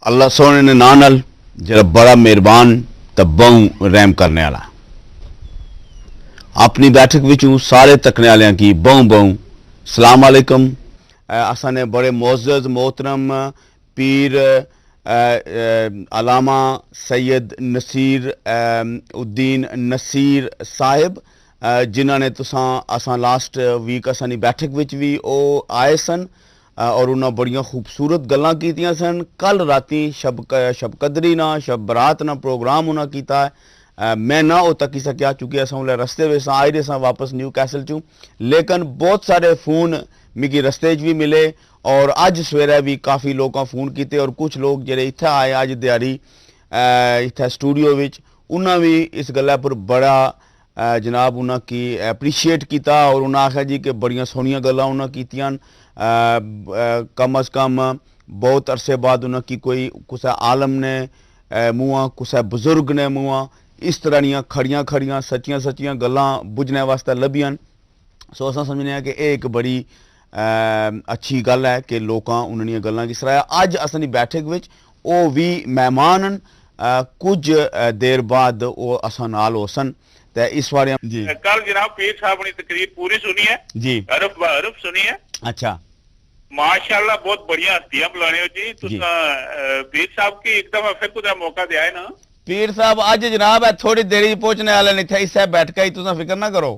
अल्लाह सोने ने नां नाल जरा बड़ा मेहरबान ते बहु रहम करने वाला। अपनी बैठक विचों सारे तकने वालियां की बहु बहु सलाम अलैकुम। असा ने बड़े मोअज़्ज़ज़ मोहतरम पीर अलामा सैयद नसीर उद्दीन नसीर साहिब जिन्हों ने तुसां असां लास्ट वीक असां बैठक विच भी वो आए सन और उन्हें बड़ियां खूबसूरत गल्लां कीतियां सन। कल राती शब कदरी ना शब बरात ना प्रोग्राम उन्हें कीता है। मैं ना हो तकी सकिया चूँकि असां उसले रस्ते में आई रहे सां वापस न्यू कैसल चूँ, लेकिन बहुत सारे फोन मिगी रस्ते भी मिले और अज सवेरे भी काफ़ी लोगों फोन किए और कुछ लोग जेडे इत्थे आए अज दिहाड़ी इत्थे स्टूडियो विच उन्हें भी इस गल्ला पर बड़ा जनाब उन्हें की एप्रीशिएट किया और उन्हें आख्या जी कि बड़ियां सोहनियां गल्लां उन्हें कीतियां। कम अज़ कम बहुत अरसे बाद उन्हें की कोई कुछ आलम ने मुँह कुछ बुजुर्ग ने मुँह इस तरह दियां खड़ियां खड़ियां सच्चियां सच्चियां गल्लां बुझने वास्ते लभियां। सो असां समझने कि एक बड़ी अच्छी गल है कि लोकां उन्हां गल्लां की सराया। अज असां बैठक विच वो भी मेहमान कुछ देर बाद वो असां नाल होसन ते इस बारे जी कल जनाब पीर साहब ने तकरीर पूरी सुनी है जी हरफ ब हरफ सुनी है। अच्छा माशाल्लाह बहुत बढ़िया हस्तियां बुलाने हो जी तुसा पीर साहब की एक दफा फिर कुछ मौका दिया है ना। पीर साहब आज जनाब है थोड़ी देरी पहुंचने वाले नहीं थे इस बैठ के ही तुसा फिक्र ना करो।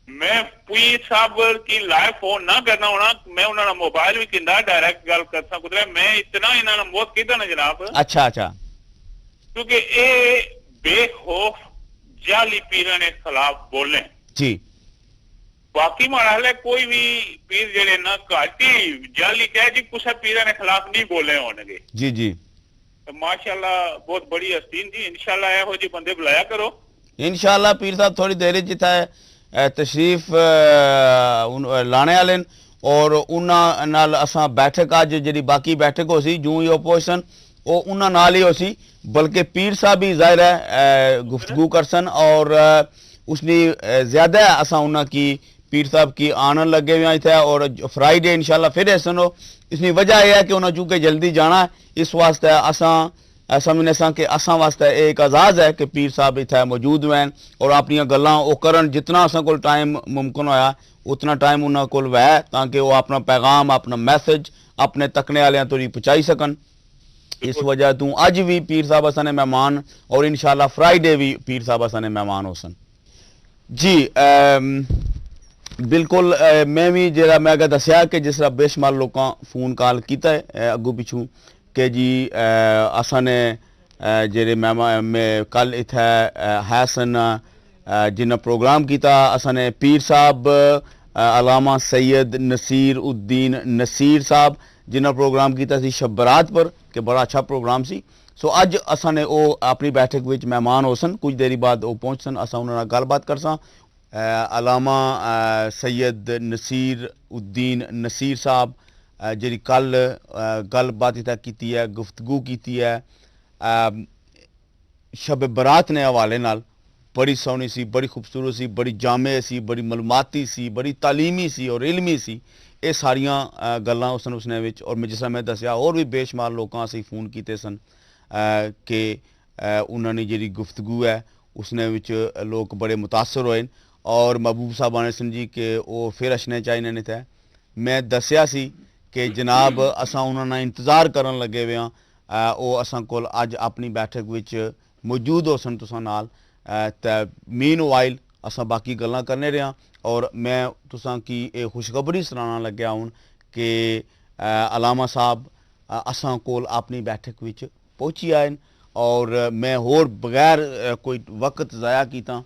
मैं पीर साहब की लाइव फोन ना करना होना मैं उन्होंने मोबाइल भी किंदा डायरेक्ट गल कर सकता मैं इतना इन्होंने बहुत कीता ना जनाब। अच्छा अच्छा क्योंकि ये बेखौफ जाली पीर ने खिलाफ बोले जी बाकी माड़ा कोई भी पीर जेड़े ना घाटी जाली कह जी कुछ पीर ने खिलाफ नहीं बोले होंगे जी जी तो माशाल्लाह बहुत बड़ी हस्तीन जी इंशाल्लाह यहो जी बंदे बुलाया करो इंशाल्लाह। पीर साहब थोड़ी देर जिता तशरीफ लाने वाले और उन्हां नाल असां बैठक अज जी बाकी बैठक हो सी जूं ही ओपोजिशन वो उन्हां नाल ही हो सी बल्कि पीर साहब भी जाहिर है गुफ्तगू करसन और उसने ज्यादा असां उन्हां की पीर साहब की आने लगे हुए इतने और फ्राइडे इंशाल्लाह फिर ऐसा नो। इसकी वजह यह है कि उन्हें चूँकि जल्दी जाना है इस वास्ते असां समझने सा कि असां वास्ते एक आज़ाद है कि पीर साहब इतने मौजूद हैं और अपन गल्लां वो करन जितना असां को टाइम मुमकिन होया उतना टाइम उन्होंने को वै ताकि वो अपना पैगाम अपना मैसेज अपने तकने वाले तोड़ी पहुँचाई सकन। इस वजह तू अज भी पीर साहब असा ने मेहमान और इंशाल्लाह फ्राइडे भी पीर साहब असा ने मेहमान हो सन जी। बिल्कुल मैं भी जरा मैं अगर दसिया कि जिस तरह बेशुमार लोग फोन कॉल किया है अगू पिछू कि जी असा ने जेरे मेहमान कल इत्थे है सन जिन्हें प्रोग्राम किया असा ने पीर साहब अलामा सैयद नसीर उद्दीन नसीर साहब जिन्हें प्रोग्राम किया शब बरात पर कि बड़ा अच्छा प्रोग्राम सी। सो अज असा ने वो अपनी बैठक में मेहमान हो सन कुछ देरी बाद वो पहुँच सन असा उन्होंने गलबात कर सा। अलामा सैयद नसीर उद्दीन नसीर साहब जी कल गलबात की है गुफ्तगू की है शब बरात ने हवाले नाल बड़ी सोहनी सी बड़ी खूबसूरत सी बड़ी जामे सी बड़ी मलूमाती सी बड़ी तालीमी सी और इलमी सी ये सारिया गल्लां उसने विच और जिस तरह मैं दसिया और भी बेशुमार लोगों असी फोन किए सन कि उन्होंने जी गुफ्तगू है उसने विच लोग बड़े मुतासर होए और महबूब साहब आने सन जी कि वो फिर अछने चाहिए नहीं थे। मैं दसिया सी कि जनाब असां उन्होंने इंतज़ार करन लगे हुए हाँ वो असां कोल अज अपनी बैठक विच मौजूद हो सन तुसां नाल ते मीन वाइल असां बाकी गल्लां करने रहे और मैं तुसां की ये खुशखबरी सुनाना लग्या हूँ कि अलामा साहब असां कोल अपनी बैठक विच पहुँची आए और मैं होर बगैर कोई वक्त ज़ाया कीता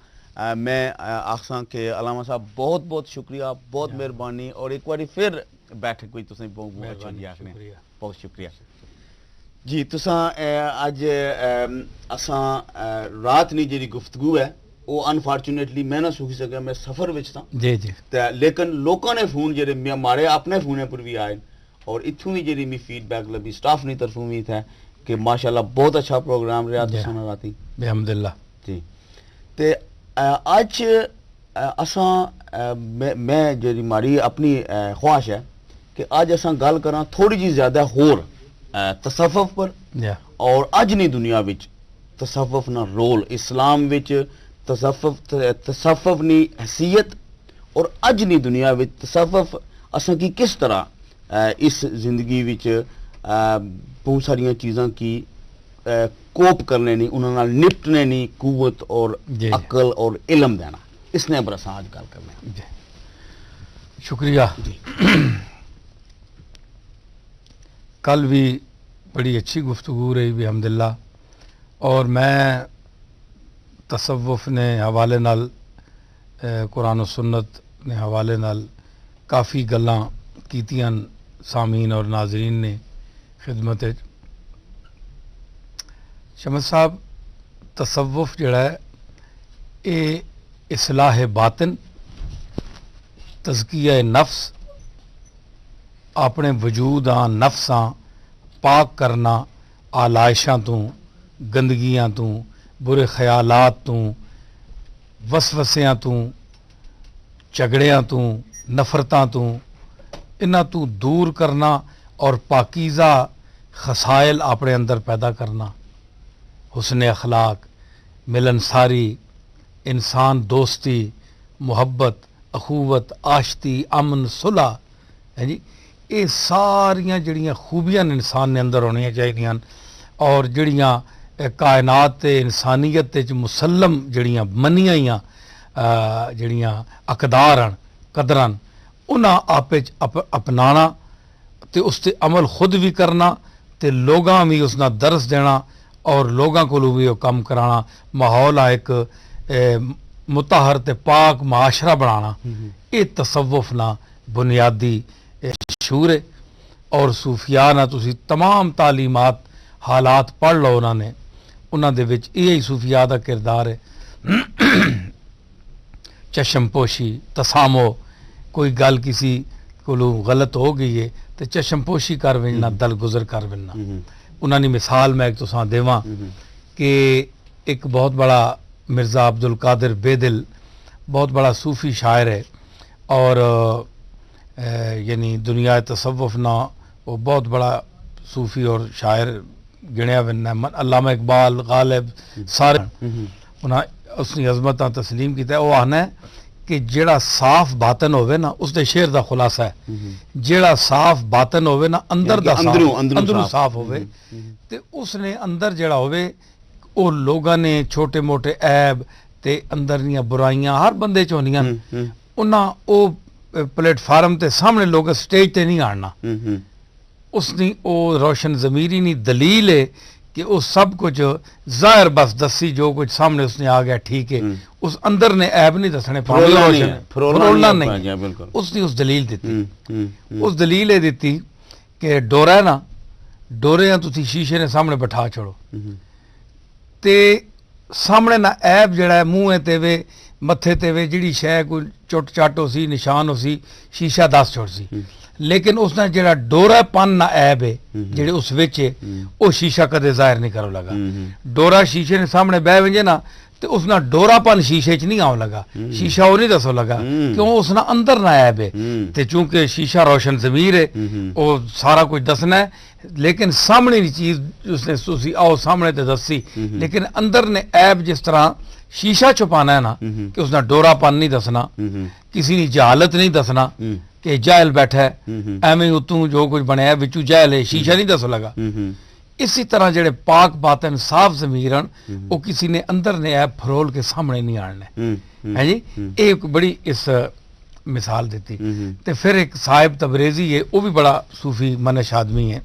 मैं आखसां कि अलामा साहब बहुत बहुत शुक्रिया बहुत मेहरबानी और एक बार फिर बैठक में तुसें बहुत अच्छा दिया बहुत शुक्रिया जी। तुसां अज असां रात नी जी गुफ्तगू है वो अनफॉर्चुनेटली मैं ना सुखी सका मैं सफ़र विच था जी जी लेकिन लोगों ने फोन जेडे मारे अपने फोन पर भी आए और इत्थों भी जी फीडबैक लभी स्टाफ की तरफों भी था कि माशाल्लाह बहुत अच्छा प्रोग्राम रहा तुसां राती अल्हम्दुलिल्लाह जी। ते अज असां मैं जी मारी अपनी ख्वाहिश है कि अज असां गल करा थोड़ी जी ज़्यादा होर तसव्वुफ पर या और अज दी दुनिया विच तसव्वुफ ना रोल इस्लाम विच तसव्वुफ नी हैसियत और अज दी दुनिया विच तसव्वुफ असां की किस तरह इस जिंदगी विच बहुत सारियां चीज़ां की कोप करने नी उन्हां नाल निपटने नी कुव्वत और जी। अकल और इल्म देना इसने पर असां अज गल करने जी शुक्रिया। जी कल भी बड़ी अच्छी गुफ्तगू रही भी अल्हम्दुलिल्लाह और मैं तसव्वुफ ने हवाले नाल कुरान और सुन्नत ने हवाले नाल काफ़ी गल्लां कीतियां सामीन और नाजरीन ने खिदमत विच। शमद साहब तसव्वुफ जिहड़ा है ये इस्लाह बातिन तज़किया नफ्स अपने वजूदां नफ्सां पाक करना आलाइशां तो गंदगियां तो बुरे ख्यालात तो वसवसियां तो झगड़ियां तो नफरतां तो इन्हां तो दूर करना और पाकीज़ा खसाइल अपने अंदर पैदा करना हुस्न अखलाक मिलनसारी इंसान दोस्ती मुहब्बत अखूवत आशती अमन सुलह है जी ये सारियां जड़ियां खूबियां इंसान ने अंदर होनियां चाहिए और जड़ियां कायनात ते इंसानियत ते मुसलम जड़ियां मनियां ही जड़ियां अकदार हन कदरां उन्हां आपे च अपनाना ते उस ते अमल खुद भी करना ते लोगां भी उसका दरस देना और लोगों को भी वो कम कराना माहौल एक मुताहर ते पाक माशरा बनाना ये तसव्वुफ ना बुनियादी शूर है और सूफिया ना तुसी तमाम तालीमात हालात पढ़ लो उन्होंने उन्होंने विच यही सूफिया का किरदार है चशमपोशी तसामो कोई गल किसी को गलत हो गई है तो चशमपोशी कर विनना दल गुजर कर विनना उन्होंने मिसाल मैं एक तुसां देवां कि एक बहुत बड़ा मिर्ज़ा अब्दुल कादिर बेदिल बहुत बड़ा सूफ़ी शायर है और यानी दुनिया तसव्वुफ ना वो बहुत बड़ा सूफ़ी और शायर गिणिया वन्ना अल्लामा इकबाल गालिब सारे उन्हें उसकी अजमत तस्लीम किया वो आना है कि जेड़ा साफ बातन होवे ना उसके शेर का खुलासा है जेड़ा साफ बातन होवे ना अंदर दा अंदरों साफ होवे ते उसने अंदर जेड़ा होवे वो लोगों ने छोटे मोटे ऐब ते अंदर दियां बुराइयां हर बंदे च होंदियां उन्हां ओ प्लेटफार्म ते सामने लोग स्टेज ते नहीं आना उसकी वो रोशन ज़मीरी नहीं दलील है कि वो सब कुछ जाहिर बस दसी जो कुछ सामने उसने आ गया ठीक है उस अंदर ने ऐब नहीं दसने फरोलना नहीं उसने उस दलील दी उस दलील ये दी कि डोरा है ना डोरे तुसी शीशे ने सामने बैठा छोड़ो ते सामने ना ऐब जड़ा है मूँह ते वे मत्थे ते वे जिहड़ी शै कोई चुट चाट हो सी निशान हो सी शीशा दस छोड़ सी लेकिन उसने जड़ा डोरापन ना ऐब है जेड़े उस विच वो शीशा कदे जाहिर नहीं करो लगा डोरा शीशे ने सामने बह वजे ना तो उसना डोरापन शीशे च नहीं आव लगा शीशा वो नहीं दसो लगा क्यों उसना अंदर ना ऐब है ते चूंकि शीशा रोशन ज़मीर है वो सारा कुछ दसना है लेकिन सामने की चीज उसने तुसी आओ सामने ते दसी लेकिन अंदर ने ऐब जिस तरह शीशा छुपाना है ना कि उसना डोरापन नहीं दसना किसी की जहालत नहीं दसना कि जाहल बैठा है एवं उतू जो कुछ बनया बिचू जाहल है शीशा नहीं दस लगा इसी तरह जेड़े पाक बातन साफ ज़मीर वो किसी ने अंदर ने ऐप फरोल के सामने नहीं आने है जी एक बड़ी इस मिसाल दी ते फिर एक साहिब तबरेजी है वो भी बड़ा सूफी मनश आदमी है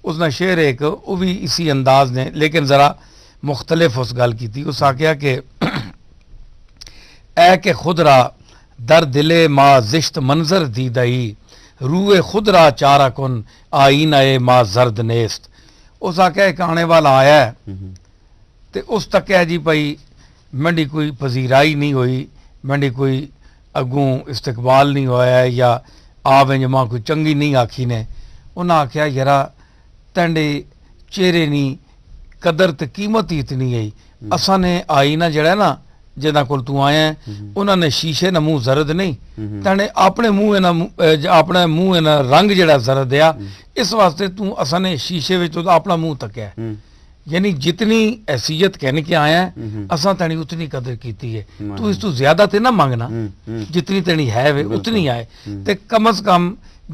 उसने शेर एक वो भी इसी अंदाज ने लेकिन ज़रा मुख्तलिफ उस गल की उस आख्या कि ऐ के खुदरा दर दिले माँ जिश्त मंजर दी दई रूए खुदरा चारा कुन आईना ए माँ जर्द नेस्त उस आख्या एक आने वाला आया है ते उस तक है जी भाई मंडी कोई पजीराई नहीं हुई मंडी कोई अगू इस्तकबाल नहीं होया या आवें मां कोई चंगी नहीं आखी ने उन्हें आख्या यारा तेंडे चेहरे नहीं कदर ते कीमत ही इतनी आई असा ने आईना जड़ा ना ਜਿਨ੍ਹਾਂ ਕੋਲ ਤੂੰ ਆਇਆ ਹੈ, ਉਹਨਾਂ ਨੇ ਸ਼ੀਸ਼ੇ ਨਾਲ ਮੂੰਹ ਜ਼ਰਦ ਨਹੀਂ ਤੈਨੇ ਆਪਣੇ ਮੂੰਹ ਇਹਨਾਂ ਆਪਣਾ ਮੂੰਹ ਇਹਨਾਂ ਰੰਗ ਜਿਹੜਾ ਜ਼ਰਦ ਆ, ਇਸ ਵਾਸਤੇ ਤੂੰ ਅਸਾਂ ਨੇ ਸ਼ੀਸ਼ੇ ਵਿੱਚ ਉਹਦਾ ਆਪਣਾ ਮੂੰਹ ਤੱਕਿਆ। यानी जितनी हैसियत कहने के आया है असा तेनी उतनी कदर की है, तू इस तू ज्यादा ते ना मांगना, जितनी तेनी है वे उतनी आए, ते कम अज कम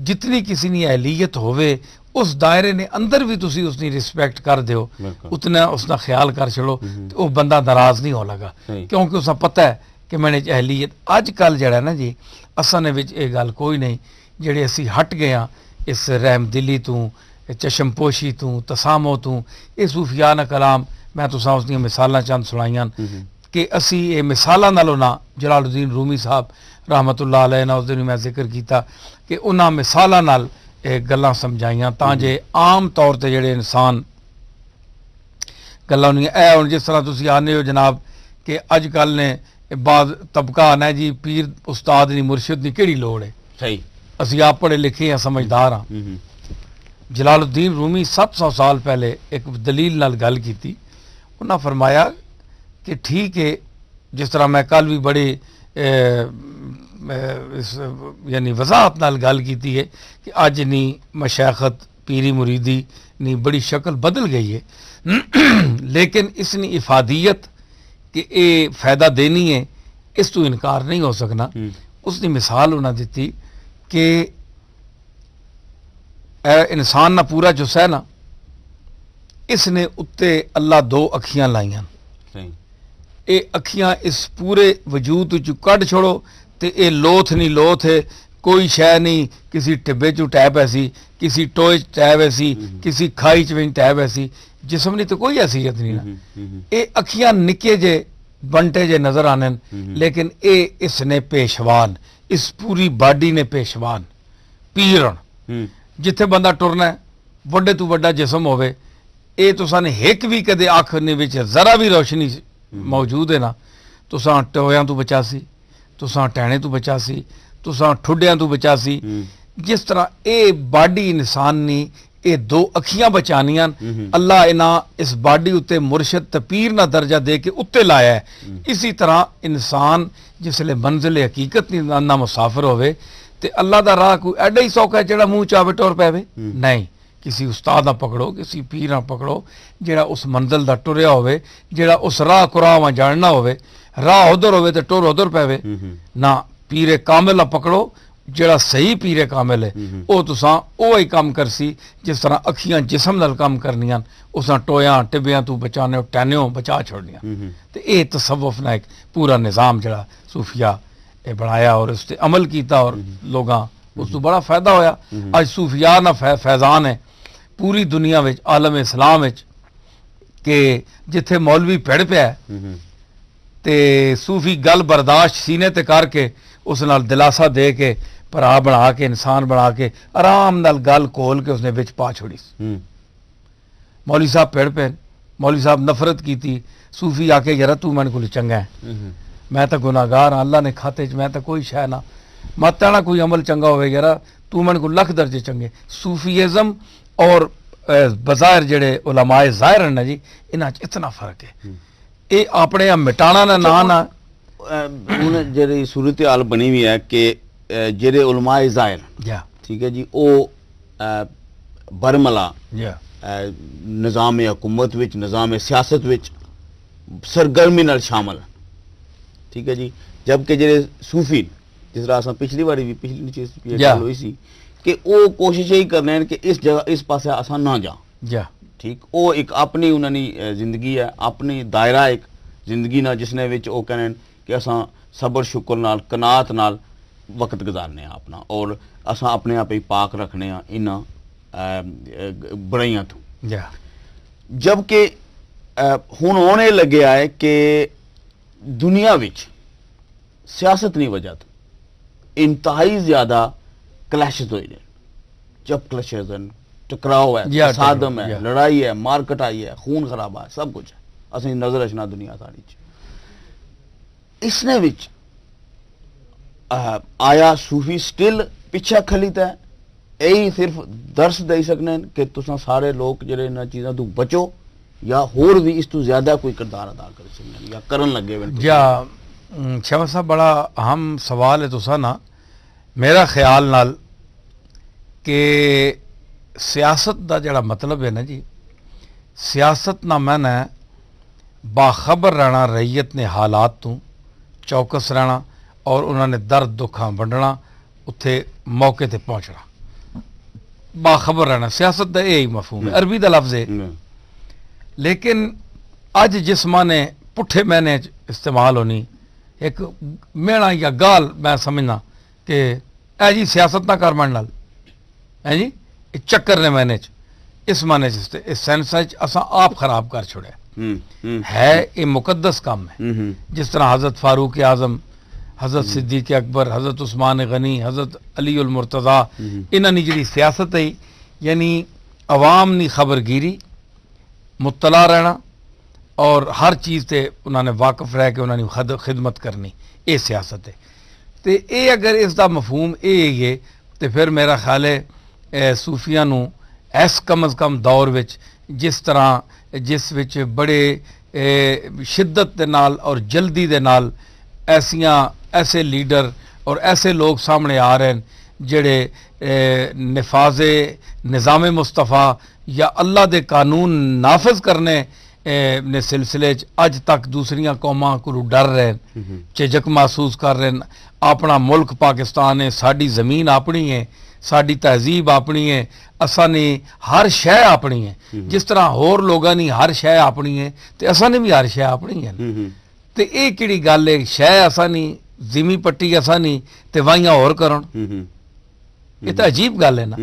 जितनी किसी की अहलीयत होवे उस दायरे ने अंदर भी तुसी उसकी रिस्पैक्ट कर दो, उतना उसका ख्याल कर चलो, तो वो बंदा नाराज नहीं हो लगा, क्योंकि उसे पता है कि मैंने अहलीयत अज कल जड़ा ना जी असा ने विच ये गल कोई नहीं, जेड़े असी हट गए हाँ इस रहमदिली तू, चशमपोशी तू, तसामो तू, ये सूफियाना कलाम मैं तुसा उसदियां मिसालां चंद सुनाइयां कि असी ये मिसालां नालों ना जलालुद्दीन रूमी साहब रहमतुल्लाह अलैह ना उस दिन मैं जिक्र किया कि उन्हां मिसालां नाल ये गल्लां समझाइयां तां जे आम तौर ते जेड़े इंसान गल्लां नहीं ऐ हुण जिस तरह तुसीं आने हो जनाब कि अजकल ने बाद तबका आना जी पीर उस्ताद दी मुर्शिद दी केड़ी लोड़ है, सही असी आप पढ़े लिखे हैं समझदार हाँ। जलालुद्दीन रूमी 700 साल पहले एक दलील नाल गल की, उन्हें फरमाया कि ठीक है जिस तरह मैं कल भी बड़े यानी वजाहत नाल गल की है कि अज नी मशैखत पीरी मुरीदी नी बड़ी शक्ल बदल गई है, लेकिन इसनी इफादियत कि ये फायदा देनी है इस तो इनकार नहीं हो सकना। उसकी मिसाल उन्हें दी कि इंसान ना पूरा जुस्सा है ना, इसने उत्ते अल्लाह 2 अखियां लाइयां, ये अखियां इस पूरे वजूद चु कढ़ छोड़ो तो ये लोथ नहीं लोथ है, कोई शह नहीं किसी टिब्बे चु टैब ऐसी, किसी टोए टैब ऐसी, किसी खाई च टैब ऐसी, जिसम की तो कोई हैसियत नहीं ना, ये अखियां निके जे बंटे जे नजर आने, लेकिन ये इसने पेशवान, इस पूरी बाडी ने पेशवान पीरण, जिथे बंदा टुरना है वड्डे तो वड्डा जिसम होवे, ये तुसा ने हिक भी कदे अख ने विच जरा भी रोशनी मौजूद है ना, तुसा टोयां तो बचासी, तुसा टैने तो बचासी, तुसा ठुड्डियां तो बचासी, जिस तरह ये बाडी इंसान ने ये 2 अखियां बचानियां, अल्लाह इन्हां इस बाडी उत्ते मुर्शिद ते पीर ना दर्जा दे के उत्ते लाया है। इसी तरह इंसान जिसले मंजिल हकीकत ना मुसाफिर होवे ते अल्लाह दा राह कोई एडा ही सौखा है जेड़ा मुंह चावे टुर पैवे, नहीं, किसी उस्ताद ना पकड़ो, किसी पीर ना पकड़ो जेड़ा उस मंजिल दा टुरिया होवे, जेड़ा उस राह कुरावा जानना होवे, राह उधर होवे ते टुर उधर पैवे ना, पीरे कामिल ना पकड़ो जेड़ा सही पीरे कामिल है वो तुसां वो ही काम करसी जिस तरह अखियां जिसम नाल काम करनियां, उसां टोयां टिब्बियां तू बचाने टैनियों बचा छोड़नियां, ते ये तसव्वुफ ना एक पूरा निज़ाम जेड़ा सूफिया ये बनाया और उस पर अमल किया और लोगां उस तो बड़ा फायदा होया। अज सूफिया ना फैजान है पूरी दुनिया में, आलम इस्लाम में, कि जिथे मौलवी पिड़ पिया ते सूफी गल बर्दाश्त सीने ते करके उस नाल दिलासा दे के भरा बना के इंसान बना के आराम नाल गल खोल के उसने विच पा छोड़ी। मौलवी साहब पिड़ पे, मौलवी साहब नफरत की, सूफी आके यार तू मैंने को चंगा है, मैं तो गुनाहगार हाँ, अल्लाह ने खाते च मैं तो कोई शह ना, मत आना कोई अमल चंगा हो यार तू मैंने को लख दर्जे चंगे। सूफीइज्म और बज़ाहिर जेड़े उलमाए ज़ाहिर है ना जी, इन्हां च इतना फर्क है, ये अपने मिटाना ना ना ਹੁਣ ਜਿਹੜੀ ਸੂਰਤ ਹਾਲ ਬਣੀ ਵੀ ਹੈ ਕਿ ਜਿਹੜੇ ਉਲਮਾਏ ਜ਼ਾਹਿਰ, ਠੀਕ ਹੈ ਜੀ, ਉਹ ਬਰਮਲਾ ਨਿਜ਼ਾਮ ਹਕੂਮਤ ਵਿੱਚ, ਨਿਜ਼ਾਮ ਸਿਆਸਤ ਵਿੱਚ ਸਰਗਰਮੀ ਨਾਲ ਸ਼ਾਮਲ, ਠੀਕ ਹੈ ਜੀ, ਜਦਕਿ ਜਿਹੜੇ ਸੂਫੀ ਜਿਸ ਤਰ੍ਹਾਂ ਅਸਾਂ ਪਿਛਲੀ ਵਾਰੀ ਵੀ ਪਿਛਲੀ ਚੀਜ਼ ਹੋਈ ਸੀ ਕਿ ਉਹ ਕੋਸ਼ਿਸ਼ ਹੀ ਕਰਨੇ ਕਿ ਇਸ ਜਗ੍ਹਾ ਇਸ ਪਾਸੇ ਅਸਾਂ ਨਾ ਜਾ, ਠੀਕ, ਉਹ ਇੱਕ ਆਪਣੀ ਉਹਨਾਂ ਦੀ ਜ਼ਿੰਦਗੀ ਹੈ, ਆਪਣੀ ਦਾਇਰਾ ਇੱਕ ਜ਼ਿੰਦਗੀ ਨਾਲ ਜਿਸਨੇ ਵਿੱਚ ਉਹ ਕਹਿੰਦੇ कि असां सबर शुक्र नाल कनात नाल वक्त गुजारने अपना और असां अपने आप ही पाक रखने इन्हां बुराइयां तो, जबकि हुण होने लगे है कि दुनिया विच सियासत नहीं वजह तो इंतहाई ज्यादा क्लैशेस हो रहे, जब क्लैशेस हैं, टकराव है, सादम है, लड़ाई है, मार कटाई है, खून खराबा है, सब कुछ है, असीं नजर अचना दुनिया सारी च। इसने विच आया सूफी स्टिल पिछा खलीता है, यही सिर्फ दर्श दे सकने कि तुसां सारे लोग जेड़े इन्हां चीज़ां तो बचो या होर भी इस तो ज्यादा कोई किरदार अदा कर सकने या करन लगे। शहबाज साहब बड़ा अहम सवाल है तुसा ना मेरा ख्याल नाल कि सियासत का जड़ा मतलब है ना जी, सियासत ना मैंने बाखबर रहना रईयत ने हालात तो चौकस रहना और उन्होंने दर्द दुखा वंडना उत्थे मौके ते पहुँचना, बाखबर रहना सियासत का यही मफहूम है, अरबी का लफ्ज़ है। लेकिन अज जिस माने पुठे मैने इस्तेमाल होनी एक मेहना या गाल मैं समझना कि ऐ जी सियासत ना कर मन नाल है जी चक्कर ने मैंने इस माने इस सेंस असा आप खराब कर छोड़े है, ये मुकद्दस काम है। जिस तरह हज़रत फारूक आज़म, हज़रत सिद्दीक़ अकबर, हज़रत उस्मान गनी, हज़रत अली उल मुर्तज़ा, इन्होंने जी सियासत है यानी अवाम की खबरगिरी मुतला रहना और हर चीज़ से उन्होंने वाकफ रह के उन्होंने खिदमत करनी, ये सियासत है। तो ये अगर इसका मफहूम ये है तो फिर मेरा ख्याल है सूफिया इस कम अज़ कम दौर विच जिस तरह जिस विच बड़े शिद्दत दे नाल और जल्दी दे नाल ऐसे लीडर और ऐसे लोग सामने आ रहे हैं जेड़े निफाजे निज़ाम मुस्तफ़ा या अल्लाह दे कानून नाफिज करने ने सिलसिले अज तक दूसरिया कौमां को डर रहे हैं, झिझक महसूस कर रहे हैं। अपना मुल्क पाकिस्तान है, साड़ी ज़मीन अपनी है, साड़ी तहजीब अपनी है, असा ने हर शय अपनी है। जिस तरह होर लोगों ने हर शय अपनी है तो असा ने भी हर शय अपनी है। तो ये किहड़ी गल है, शय असा नहीं, जिमी पट्टी असा नहीं ते वाइयां होर करन, ये तो अजीब गल है ना।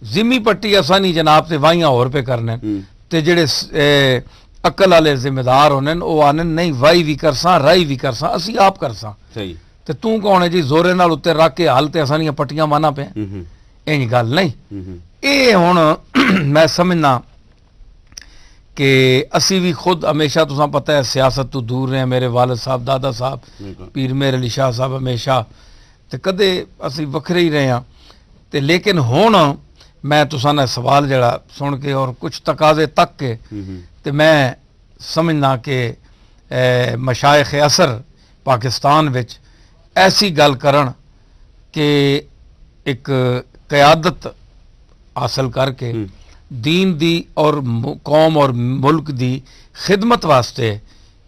जिमी पट्टी असा नहीं जनाब ते वाइयां होर पे करने ते जेड़े अकल वाले जिम्मेदार होने वो आने नहीं वाई भी करसा राई भी करसा असी आप करसा ते तू कौन है जी जोरे नाल उत्ते रख के हाल ते असां पट्टियां माना पे इंज गल नहीं। ये हुण मैं समझना कि असी भी खुद हमेशा तुसां पता है सियासत तो दूर रहे, मेरे वालिद साहब दादा साहब पीर मेहर अली शाह साहब हमेशा ते कदे असी वखरे ही रहे हैं। ते लेकिन हुण मैं तुसां दा सवाल जड़ा सुन के और कुछ तकाजे तक के ते मैं समझना कि मशाइख असर पाकिस्तान विच ऐसी गल करन कि एक क़यादत हासिल करके दीन दी और कौम और मुल्क दी खिदमत वास्ते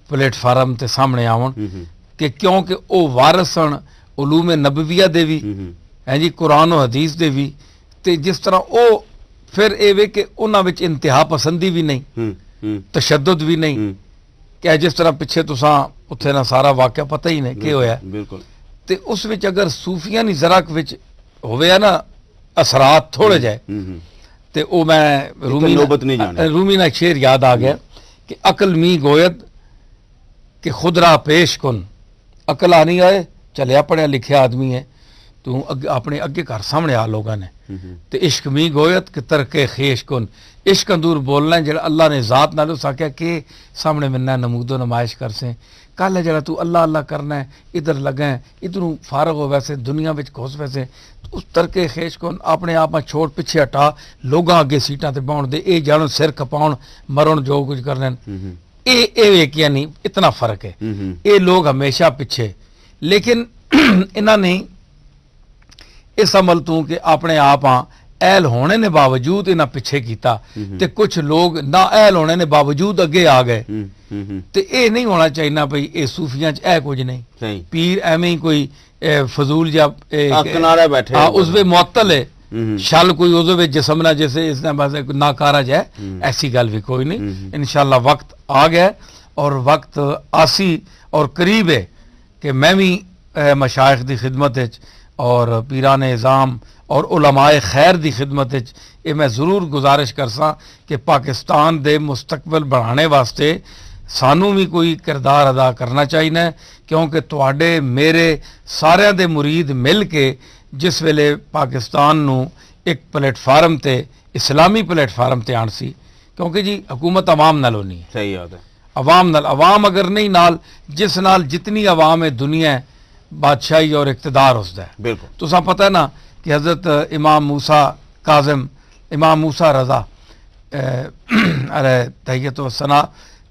प्लेटफार्म ते सामने आवन कि क्योंकि वो वारिस हन उलूम नबविया दे भी है जी, कुरान और हदीस दे भी। ते जिस तरह वो फिर ये वे कि उन्हां विच इंतहा पसंदी भी नहीं, तशद्दुद भी नहीं कि जिस तरह पिछे तुसां उत्थे ना सारा वाक़या पता ही नहीं कि होया बिल्कुल। ते उस विच अगर सूफियां नी ज़रा विच होवे ना असरात थोड़े जाए ते वो मैं रूमी ना शेर याद आ गया कि अकल मी गोयद कि खुदरा पेश कुन, अकल आनी आए चलिया पढ़िया लिखिया आदमी है तू अपने अगे घर सामने आ लोगों ने ते इश्क मी गोयत कि तरके खेश कुन, इश्क अंदूर बोलना है जरा अल्लाह ने ज़ात नाल उस आख्या कि सामने मिलना नमूदो नमाइश कर से कल है जरा तू अल्लाह अल्लाह करना है इधर लगे इधरों फारग हो वैसे दुनिया में घुस वैसे उस तरके खेश कुन अपने आप में छोड़ पिछे हटा लोगों अगे सीटा ते बाउण दे ये जानो सिर खपाउण मरण जो कुछ करने ये नहीं इतना फर्क है। ये लोग हमेशा पिछे, लेकिन इन्होंने इस अमल तू कि अपने आप अहल होने ने बावजूद इन्हें पिछे किया ते कुछ लोग ना अहल होने ने बावजूद अगे आ गए। तो ये नहीं होना चाहिए भाई ये सूफियां च है कुछ नहीं, पीर एवं ही कोई फजूल या बैठे उस वे मुअत्तल है शल कोई उस जिसम ना जैसे इसने बस नाकारज है, ऐसी गल भी कोई नहीं। इंशाअल्लाह वक्त आ गया और वक्त आसी और करीब है कि मैं भी मशाइख की खिदमत और पीरान निज़ाम और उलमाए खैर की खिदमत ये मैं ज़रूर गुजारिश करसा कि पाकिस्तान दे मुस्तकबिल बढ़ाने वास्ते सानू भी कोई किरदार अदा करना चाहिए, क्योंकि तुहाडे मेरे सारे दे मुरीद मिल के जिस वेले पाकिस्तान नू एक प्लेटफार्म ते इस्लामी प्लेटफार्म ते आण सी, क्योंकि जी हुकूमत अवाम नाल होनी है। सही बात है, अवाम नाल, अवाम अगर नहीं नाल जिस नाल जितनी अवाम है दुनिया बादशाही और इक़्तिदार उसदा है। बिल्कुल तुसां पता है ना कि हज़रत इमाम मूसा काज़िम, इमाम मूसा रज़ा अरे तहियत व सना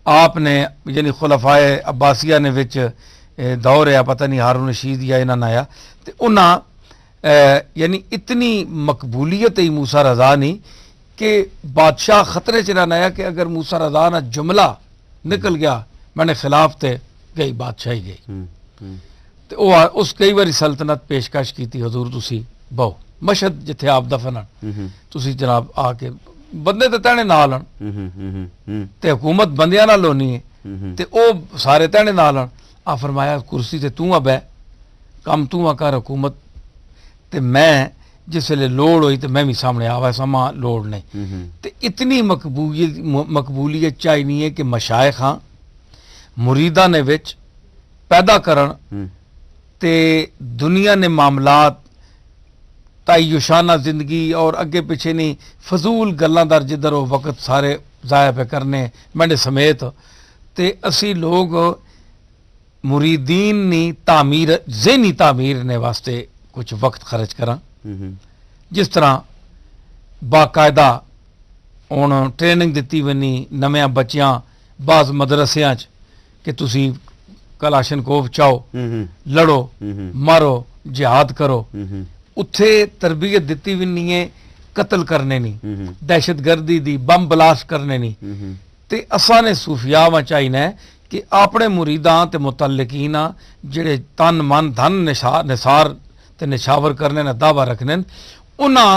आपने यानी खुलफाए अब्बासिया ने विच दौर है, पता नहीं हारून रशीद या इन्हां आया, तो उन्हां यानी इतनी मकबूलियत ही मूसा रज़ा नहीं कि बादशाह खतरे च रहना आया कि अगर मूसा रज़ा ना जुमला निकल गया मैंने खिलाफ ते गई बादशाही गई। तो वह उस कई बारी सल्तनत पेशकश की थी, हजूर तुसी बहु मशहद जिथे आप दफन हन, तुसी जनाब आके बंदे तो तैने नाल हन ते हुकूमत बंदियां नाल होनी है, ते ओ सारे तैने नाल हन। आ फरमाया कुर्सी ते तू आ बह, कम तू आ कर हुकूमत, ते मैं जिस वेले लोड़ होई तो मैं भी सामने आवा, समा लोड़ नहीं। तो इतनी मकबूलियत चाहिए नहीं है कि मशाइखां मुरीदा ने विच पैदा करन ते दुनिया ने मामलात तायुशाना जिंदगी और अगे पिछे नहीं फजूल गल्लां दा जिधर वो वक्त सारे जाया पे करने मैंने समेत, ते असी लोग मुरीदीन नी तामीर ज़हनी तामीर ने वास्ते कुछ वक्त खर्च करा। जिस तरह बाकायदा हुण ट्रेनिंग दिती वनी नव्यां बच्चियां बाज़ मदरसियां च कि तुसी कलाशनकोव चाओ, लड़ो, मारो, जिहाद करो, उत्थे तरबियत दिती भी नहीं है कत्ल करने नहीं, दहशतगर्दी दी बम ब्लास्ट करने नहीं। ते असां ने सूफिया वा चाहिए है कि अपने मुरीदां ते मुतल्लिकीना जेड़े तन मन धन निसार ते निशावर करने ना दावा रखने, उन्हां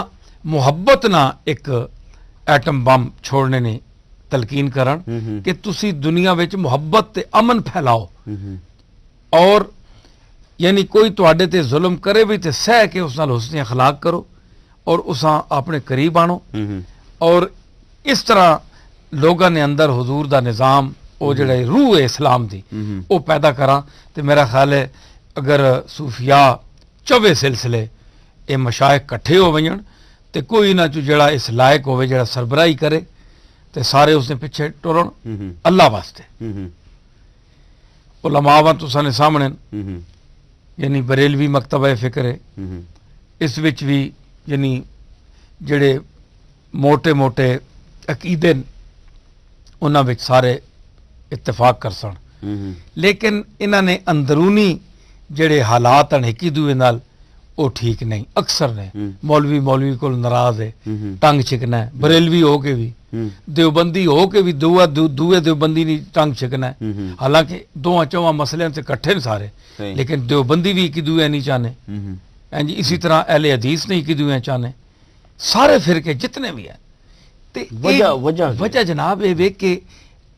मुहब्बत ना एक एटम बम छोड़ने ने तलकीन करन कि तुसी दुनिया विच मुहब्बत ते अमन फैलाओ, और यानी कोई तुहाडे ते जुल्म करे भी ते सह के उस नाल हुस्न अखलाक करो और उसां अपने करीब आनो, और इस तरह लोगों ने अंदर हुजूर दा निज़ाम वो जड़े रूह है इस्लाम दी वो पैदा करा। तो मेरा ख्याल है अगर सूफिया चौवे सिलसिले ये मशाइख कट्ठे हो वजन तो कोई ना चो जड़ा इस लायक होवे जड़ा सरबराही करे तो सारे उसने पिछे टुरन अल्लाह वास्ते। उलमा वा तुसां दे सामने यानी बरेलवी मकतबा फिक्र है, इस विच भी यानी जड़े मोटे मोटे अकीदे उन्हां विच सारे इत्तेफाक कर सन, लेकिन इन्होंने अंदरूनी जड़े हालात हैं एक दूए नाल वो ठीक नहीं अक्सर ने। मौलवी को नाराज है, टंग छिकना है, बरेलवी हो के भी, देवबंदी हो के भी दूए देवबंदी नहीं टंग छिकना है, हालांकि दोवां चौवां मसलियां से इकट्ठे ने सारे, लेकिन देवबंदी भी एक दूए नहीं चाहने, जी इसी तरह अहले हदीस नहीं एक दूए चाहने, सारे फिरके जितने भी हैं। वजह जनाब ये वे कि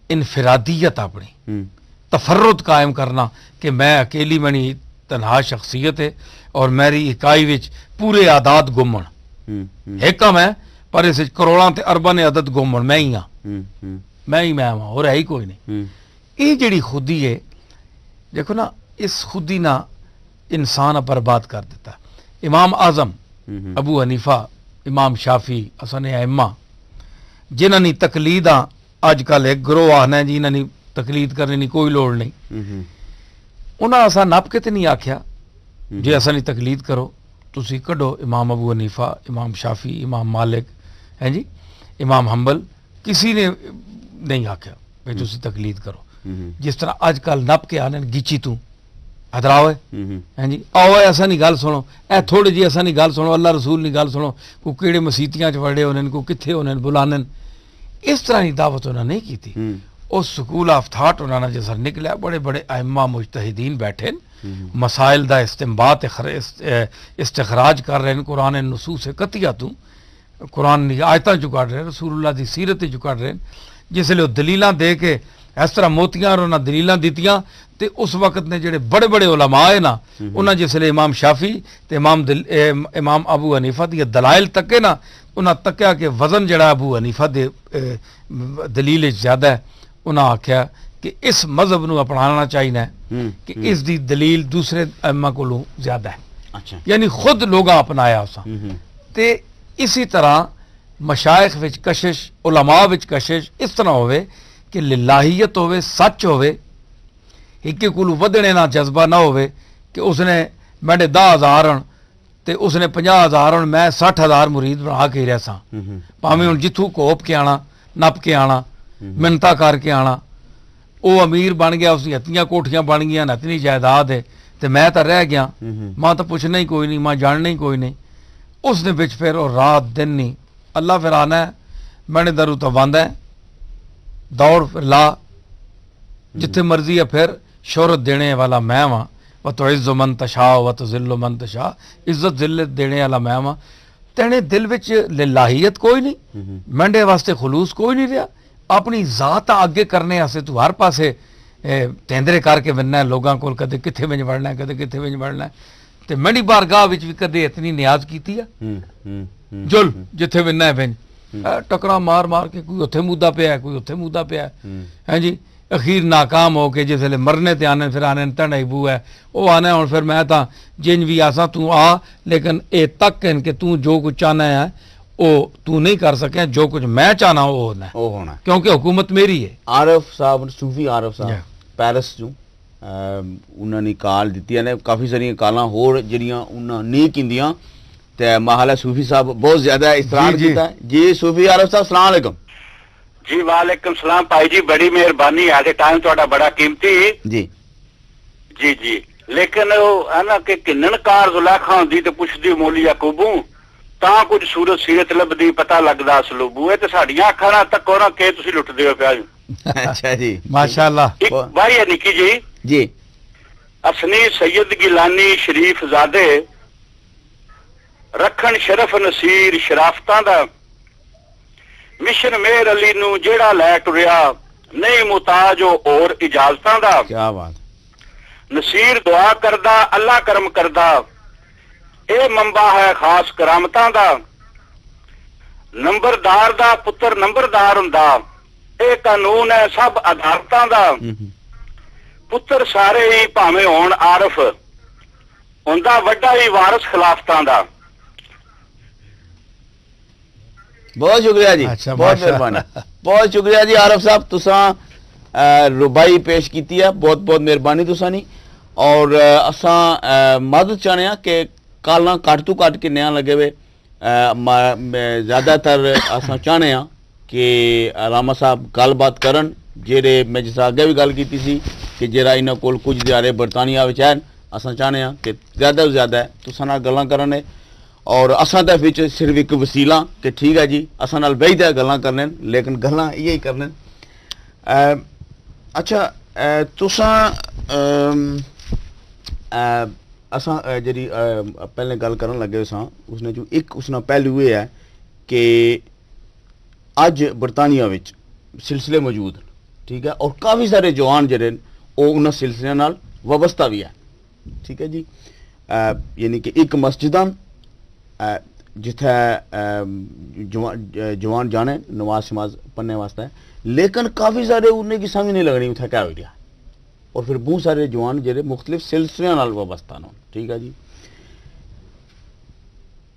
इनफरादियत अपनी तफर्रुद कायम करना कि मैं अकेली मनी तनहा शख्सियत है और मेरी इकाई विच पूरे आदात गुमन एक मैं पर इस करोड़ों ते अरबां ने आदत गुमन मैं ही हाँ, मैं ही मैं हाँ और है ही कोई नहीं। ये जड़ी खुदी है देखो ना, इस खुदी ना इंसान बर्बाद कर देता। इमाम आजम अबू हनीफा, इमाम शाफी, असन अइम्मा जिन्हां नी तकलीदां अजकल एक ग्रोह आखना जी इन्हां नी तकलीद करने की कोई लोड़ नहीं, उन्हां असां नप के ते नहीं आख्या जे असां नी तकलीद करो, तुसी कढो इमाम अबू हनीफा, इमाम शाफी, इमाम मालिक है जी, इमाम हम्बल, किसी ने नहीं आख्या भाई तुसी तकलीद करो। जिस तरह अजकल नप के आने गिची तू हदराओ है जी, आओ असा नहीं गल सुनो, ए थोड़ी जी असा नहीं गल सुनो, अल्लाह रसूल नहीं गल सुनो, को केड़े मसीतियां च वड़े होने को कित्थे होने बुलाने, इस तरह की दावत उन्होंने नहीं की थी। उस स्कूल ऑफ थाट उन्होंने जैसा निकलिया, बड़े बड़े अइम्मा मुजतहिदीन बैठे मसाइल दा इस्तेंबात इस्तिखराज कर रहे हैं, कुरान नसूस कतिया तू कुरान दी आयतां चु कढ़ रहे, रसूलुल्लाह दी सीरत चु कढ़ रहे, जिसले दलीलां दे के इस तरह मोतियां और उन्हें दलीलां दित्तियां ते उस वक्त ने जेडे बड़े बड़े उलमा है ना उन्हें जिसले इमाम शाफी ते इमाम अबू हनीफा दी दलाइल तके ना, उन्हें तक्या कि वजन जड़ा अबू हनीफा दे दलील ज्यादा है, उन्हें आख्या कि इस मजहब नूं अपनाना चाहिए कि इस दी दलील दूसरे अइम्मा कोलों ज्यादा है। अच्छा। यानी खुद लोग अपनाया उसा ते इसी तरह मशाइख विच कशिश, उलमा विच कशिश इस तरह होवे कि लिल्लाहियत होवे, सच होवे, एक कोलू वधने ना जज्बा ना होवे कि उसने मेरे 10,000 हन ते उसने 50,000 हन, मैं 60,000 मुरीद बना के रहा सा, भावें हुण जिथों कोप के आना, नप के आना, मिन्नतां करके आना, ਉਹ ਅਮੀਰ ਬਣ ਗਿਆ, ਉਸਦੀਆਂ ਹੱਤੀਆਂ ਕੋਠੀਆਂ ਬਣ ਗਈਆਂ, ਹੱਤਨੀ ਜਾਇਦਾਦ ਹੈ, ਤੇ ਮੈਂ ਤਾਂ ਰਹਿ ਗਿਆ, ਮਾਂ ਤਾਂ ਪੁੱਛਣਾ ਹੀ ਕੋਈ ਨਹੀਂ, ਮਾਂ ਜਾਣਨਾ ਹੀ ਕੋਈ ਨਹੀਂ। ਉਸ ਦੇ ਵਿੱਚ ਫਿਰ ਉਹ ਰਾਤ ਦਿਨ ਨਹੀਂ, ਅੱਲਾ ਫਿਰ ਆना है मैंने दरू तो बंद है, दौड़ फिर ला, जिथे मर्जी है फिर शोहरत देने वाला मैं वां, व तो इज्जो मन तशा व तो जिल्लो मन तशा, इज्जत जिल्लत देने वाला मैं वां। तेने दिल विच लिलाहियत कोई नहीं, मैंडे वास्ते खलूस कोई नहीं रहा, अपनी जात आगे करने वास्ते तू हर पासे तेंदरे करके बनना है लोगों को, कदे किथे विच वड़ना है, कदे किथे विच वड़ना है। ते मैंडी बारगाह विच भी कदे इतनी नियाज कीती है, जुल जिथे बनना है बिन टकरा मार मार के, कोई उत्थे मुद्दा पिया है, कोई उत्थे मुद्दा पिया है जी। अखीर नाकाम हो के जिसले मरने ते आने, फिर आने तड़बू है वो आने हुण फिर मैं तां जिंज भी आसा तू आ, लेकिन ए तक कि तू जो कुछ चाहना है वो तू नहीं कर सके, जो कुछ मैं चाहना वो होना है, क्योंकि हुकूमत मेरी है। आरफ साहब, सूफी आरफ साहब ਪੈਰਿਸ ਚੋਂ ਉਹਨਾਂ ਨੇ ਕਾਲ ਦਿੱਤੀਆਂ ਨੇ, ਕਾਫੀ ਸਾਰੀਆਂ ਕਾਲਾਂ ਹੋਰ ਜਿਹੜੀਆਂ ਉਹਨਾਂ ਨਹੀਂ ਕੀਤੀਆਂ, ਤੇ ਮਹਾਲਾ सूफी साहब बहुत ज्यादा इस्तरार ਕੀਤਾ जी। सूफी आरफ साहब अस्सलाम वालेकुम जी। वालेकुम सलाम भाई जी, बड़ी मेहरबानी, आज टाइम थोड़ा बड़ा कीमती जी जी जी। लेकिन है ना कि किन्नन कार जुलैखा होंदी ते पुछदी मौली याकूबू, ਤਾਂ ਕੁਝ ਸੂਰਤ ਸੀਰਤ ਲੱਭਦੀ, ਪਤਾ ਲੱਗਦਾ ਸਲੂਬੂ। ਇਹ ਤੇ ਸਾਡੀਆਂ ਅੱਖਾਂ ਨਾਲ ਤੱਕੋ ਨਾ ਕਿ ਤੁਸੀਂ ਲੁੱਟਦੇ ਹੋ ਪਿਆ ਜੀ। अच्छा जी माशाअल्लाह। ਇੱਕ ਭਾਈ ਹੈ ਨਿੱਕੀ ਜੀ जी ਅਸਨੀ ਸੈयद ਗਿਲਾਨੀ ਸ਼ਰੀਫ ਜ਼ਾਦੇ ਰੱਖਣ ਸ਼ਰਫ ਨਸੀਰ ਸ਼ਰਾਫਤਾਂ ਦਾ, ਮਿਸ਼ਨ ਮੇਰ ਅਲੀ ਨੂੰ ਜਿਹੜਾ ਲੈ ਟੁਰਿਆ, ਨਹੀਂ ਮੁਤਾਜ ਉਹ ਹੋਰ ਇਜਾਜ਼ਤਾਂ ਦਾ। क्या बात, ਨਸੀਰ ਦੁਆ ਕਰਦਾ, ਅੱਲਾ ਕਰਮ ਕਰਦਾ, ਇਹ ਮੰਬਾ ਹੈ ਖਾਸ ਕਰਾਮਤਾਂ ਦਾ। ਨੰਬਰਦਾਰ ਦਾ ਪੁੱਤਰ ਨੰਬਰਦਾਰ ਹੁੰਦਾ, ਇਹ ਕਾਨੂੰਨ ਹੈ ਸਭ ਅਦਾਲਤਾਂ ਦਾ। ਪੁੱਤਰ ਸਾਰੇ ਹੀ ਭਾਵੇਂ ਹੋਣ ਆਰਫ, ਹੁੰਦਾ ਵੱਡਾ ਹੀ ਵਾਰਿਸ ਖਿਲਾਫਤਾਂ ਦਾ। बहुत शुक्रिया जी, अच्छा, बहुत मेहरबानी, बहुत शुक्रिया जी आरफ साहब, तुसां रुबाई पेश की है, बहुत बहुत मेहरबानी तुसां नी। और असां मदद चाहने कि कालां घट तो घट किन्ने लगे वे, ज़्यादातर असां चाहने कि रामा साहब गलबात करन, जेह्ड़े मैं जिस अग्गे भी गल कीती सी कि जेह्ड़ा इन्हां कोल कुछ दिहाड़े बरतानिया विच हैन, असां चाहने कि ज़्यादा तो ज़्यादा तुसां नाल गल्लां करन, और असां दे विच सिर्फ एक वसीला कि ठीक है जी असां नाल बेहिदे गल्लां करने, लेकिन गल्लां इ'यै ही करने। अच्छा तुसां असां जेह्ड़ी पैह्लें गल करन लगे सां, उसने जो एक उसना पहलू ये है कि अज बरतानिया विच सिलसिले मौजूद न, ठीक है, और काफ़ी सारे जवान जेह्ड़े न ओह् उन्हां सिलसिलियां नाल वाबस्ता भी है, ठीक है जी। यानी कि एक मस्जिदां जिथे जवान जाने नमाज शमाज पढ़ने वास्ते, लेकिन काफ़ी सारे उन्हें की समझ नहीं लगनी उत्थे क्या हो रहा, और फिर बहुत सारे जवान जेह्ड़े मुख्तलिफ सिलसिलियां नाल वाबस्ता न, ठीक है जी।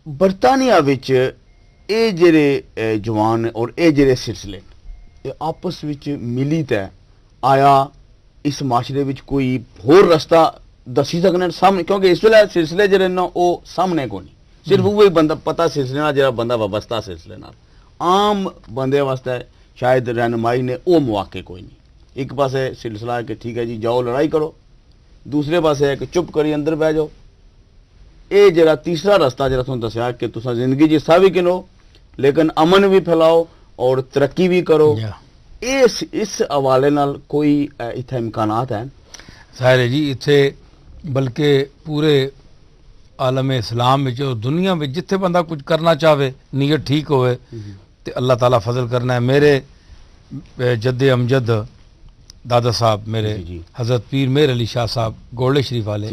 बरतानिया विच ਇਹ ਜਿਹੜੇ जवान और ਇਹ ਜਿਹੜੇ सिलसिले ये आपस विच मिली तै आया इस माशरे विच कोई होर रस्ता दसी सकने सामने, क्योंकि इस वेले सिलसिले जेह्ड़े न ओह् सामने कोई नहीं, सिर्फ उ'ऐ बंदा पता सिलसिले नाल जेह्ड़ा बंदा वाबस्ता सिलसिले नाल, आम बंदे वास्ते शायद रहनुमाई ने ओह् मौके कोई नहीं। एक पासे सिलसिला है कि ठीक है जी जाओ लड़ाई करो, दूसरे पासे है कि चुप करिए अंदर बह जाओ। ये जेह्ड़ा तीसरा रस्ता जेह्ड़ा तुहानूं दस्सेआ कि तुसां जिंदगी च हिस्सा भी गिनो, लेकिन अमन भी फैलाओ और तरक्की भी करो, इस हवाले नाल कोई इत्थे इम्कानात हैं? सारे जी इत्थे बल्कि पूरे आलम इस्लाम में जो दुनिया में जिथे बंदा कुछ करना चाहे, नीयत ठीक होवे तो अल्लाह ताला फजल करना है। मेरे जद्दे अमजद दादा साहब मेरे हज़रत पीर मेर अली शाह साहब गोल्डे शरीफ वाले,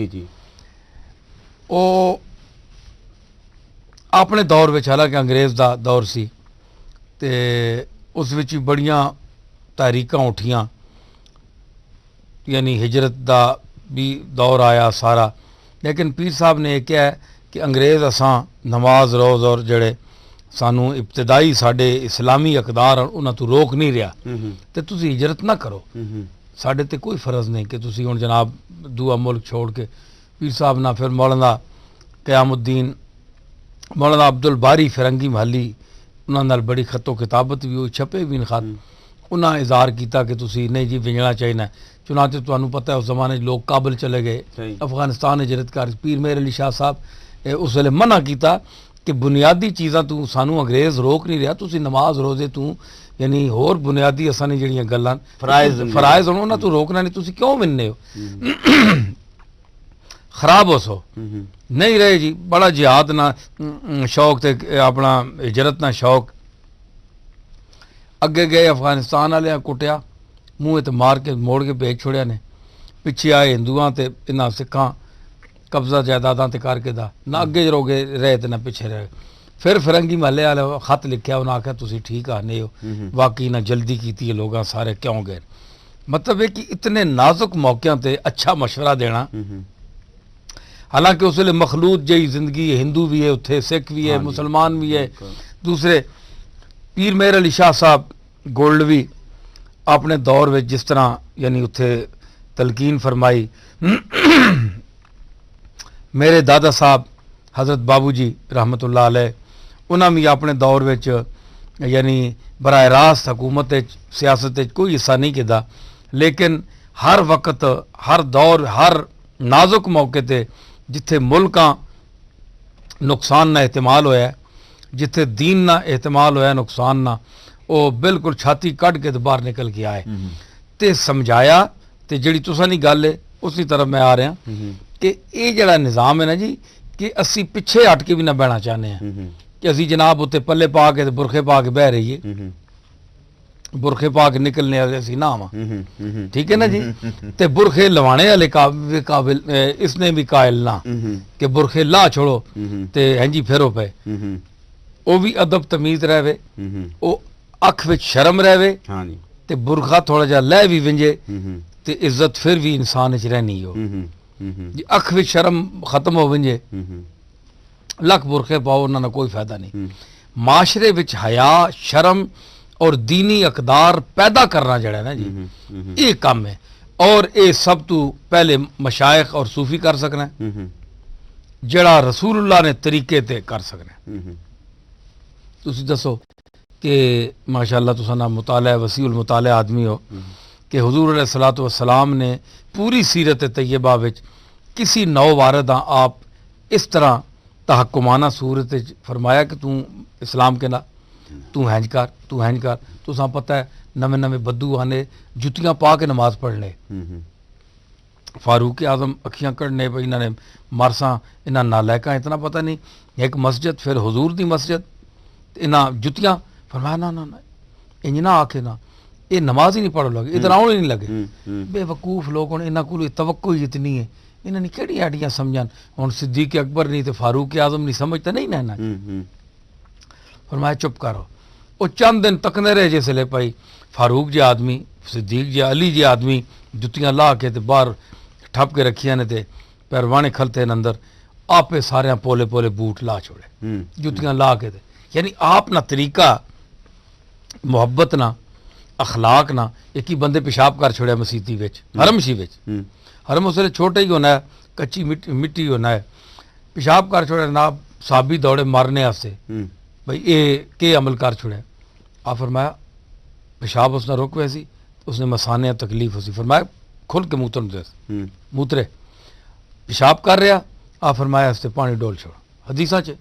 वो अपने दौर में, हालांकि अंग्रेज़ का दौर सी ते उस विच भी बड़ियां तहरीकां उठियां, यानी हिजरत का भी दौर आया सारा, लेकिन पीर साहब ने क्या है कि अंग्रेज़ असां नमाज रोज़ और जड़े सानू इब्तदाई साडे इस्लामी अकदार उन्हां तो रोक नहीं रहा, तो तुसीं हिजरत ना करो, साडे ते कोई फ़र्ज़ नहीं कि तुसीं हुण जनाब दूआ मुल्क छोड़ के। पीर साहब ना फिर मौलाना क़यामुद्दीन, मौलाना अब्दुल बारी फिरंगी महली, उन्होंने बड़ी खतो किताबत भी हुई, छपे भी खत, उन्हें इजहार किया कि तुसी नहीं जी विंजना चाहिए। चुनाचे तुहानू पता है उस जमाने लोग काबल चले गए, सही। अफगानिस्तान हिजरत कर, पीर मेहर अली शाह साहब उस वेले मना किया कि बुनियादी चीज़ां तू सानू अंग्रेज़ रोक नहीं रहा, तुसी नमाज रोजे तू यानी होर बुनियादी असां ने जड़ियां गल्लां फराइज होण उन्हां तू रोकना नहीं, तुसी क्यों मिलने हो? खराब हो सो नहीं रहे जी, बड़ा जिहाद ना शौक ते अपना हिजरत ना शौक। अगे गए अफगानिस्तान वाले कुटिया, मूँह ते मार के मोड़ के भेज छोड़िया ने। पिछे आए हिंदुआं ते इन्हां सिखां कब्जा जायदादां ते करके दा ना अगे रोगे रहे ते ना पिछे रहे। फिर फिरंगी महल्ले वाले खत लिखिया, उन्हें आख्या तुसी ठीक आने हो, वाकई ना जल्दी की है लोग सारे क्यों गए। मतलब है कि इतने नाजुक मौक़ों ते अच्छा मशवरा देना, हालांकि उस वे मखलूत जही जिंदगी, हिंदू भी है उत्थे, सिख भी है, मुसलमान भी है, दूसरे पीर मेहर अली शाह साहब गोल्डवी अपने दौर में जिस तरह यानी उत्थे तलकीन फरमाई। मेरे दादा साहब हज़रत बाबू जी रहमतुल्लाह अलैह उन्होंने भी अपने दौर में यानी बराह रास्त हुकूमत सियासत कोई हिस्सा नहीं किया, लेकिन हर वक्त हर दौर हर नाजुक मौके ते जिथे मुल्कां नुकसान ना एहतमाल होया, जिथे दीन ना एहतमाल होया नुकसान ना, वो बिल्कुल छाती कढ़ के तो बाहर निकल के आए ते समझाया। तो जी तुसां गल है उसी तरफ मैं आ रहा कि ये जड़ा निज़ाम है ना जी, कि असी पिछे हट के भी ना बहना चाहते हैं कि असी जनाब उत्ते पल्ले पा के बुरखे पा के बह रहीए, बुरखे पा के निकलने वाले असी ना आवा, ठीक है ना जी। ते बुरखे लवाने वाले काबिल इसने भी कायल ना कि बुरखे ला छोड़ो ते हैं जी फिरो पे, वो भी अदब तमीज रहे, वो अख विच शर्म रहे, ते बुरखा थोड़ा जा लै भी विंजे ते इज्जत फिर भी इंसान च रहनी हो। जी अख विच शर्म खत्म हो विंजे लख बुरखे पाओ उन्होंने कोई फायदा नहीं। माशरे विच हया शर्म और दीनी अकदार पैदा करना जड़ा ना जी, ये काम है। और ये सब तू पहले मशाइख और सूफी कर सकना, जड़ा रसूलुल्लाह ने तरीके ते कर सकना। तुसी दसो कि माशाअल्लाह तुसा ना मुताला वसीउल मुताला आदमी हो कि हुजूर अलैहिस्सलातु वस्सलाम ने पूरी सीरत तैयबा विच किसी नौ वारदा आप इस तरह तहक्कुमाना सूरत फरमाया कि तू इस्लाम के ना तू हैंज कर, तू हैंज कर। तुसा पता है नवे नवे बद्दू आने जुतियां पा के नमाज पढ़ने, फारूक आजम अखियां कढ़ने भाई इन्होंने मारसा इन्हों नालैका इतना पता नहीं। एक मस्जिद फिर हुजूर दी मस्जिद इन्हों जुतियां फरमाया ना ना ना इंज ना आखे ना ये नमाज ही नहीं पढ़ो लगे, इधर आने नहीं लगे। बेवकूफ लोग हूँ इन्हों को तवक्को ही इतनी है, इन्होंने केड़ी आडियां समझन। हुण सिद्दीक अकबर नहीं तो फारूक आजम नहीं समझता नहीं ना फरमाया चुप करो। वो चंद दिन तकने रहे जिसले भाई फारूक जी आदमी, सिद्दीक जी, अली जी आदमी जुतियां ला के ते बाहर ठप के रखिया ने ते पैरवाने खलते न अंदर, आपे सारे पोले पोले बूट ला छोड़े जुतियां ला के ते। यानी आप ना तरीका मुहब्बत ना अखलाक ना, एक ही बंदे पेशाब कर छोड़िया मसीती विच, हरम शी विच, हरम उस वे छोटा ही होना है, कच्ची मिट्टी होना है, पेशाब कर छोड़िया ना। साबी दौड़े मारने वास्ते भाई ये के अमल कर छोड़े। आ फरमाया पेशाब उसने रोक वैसी, उसने मसाने तकलीफ उसी फरमाया खुल के मूत्र दस मूत्रे पेशाब कर रहा। आ फरमाया इससे पानी डोल छोड़ हदीसा च।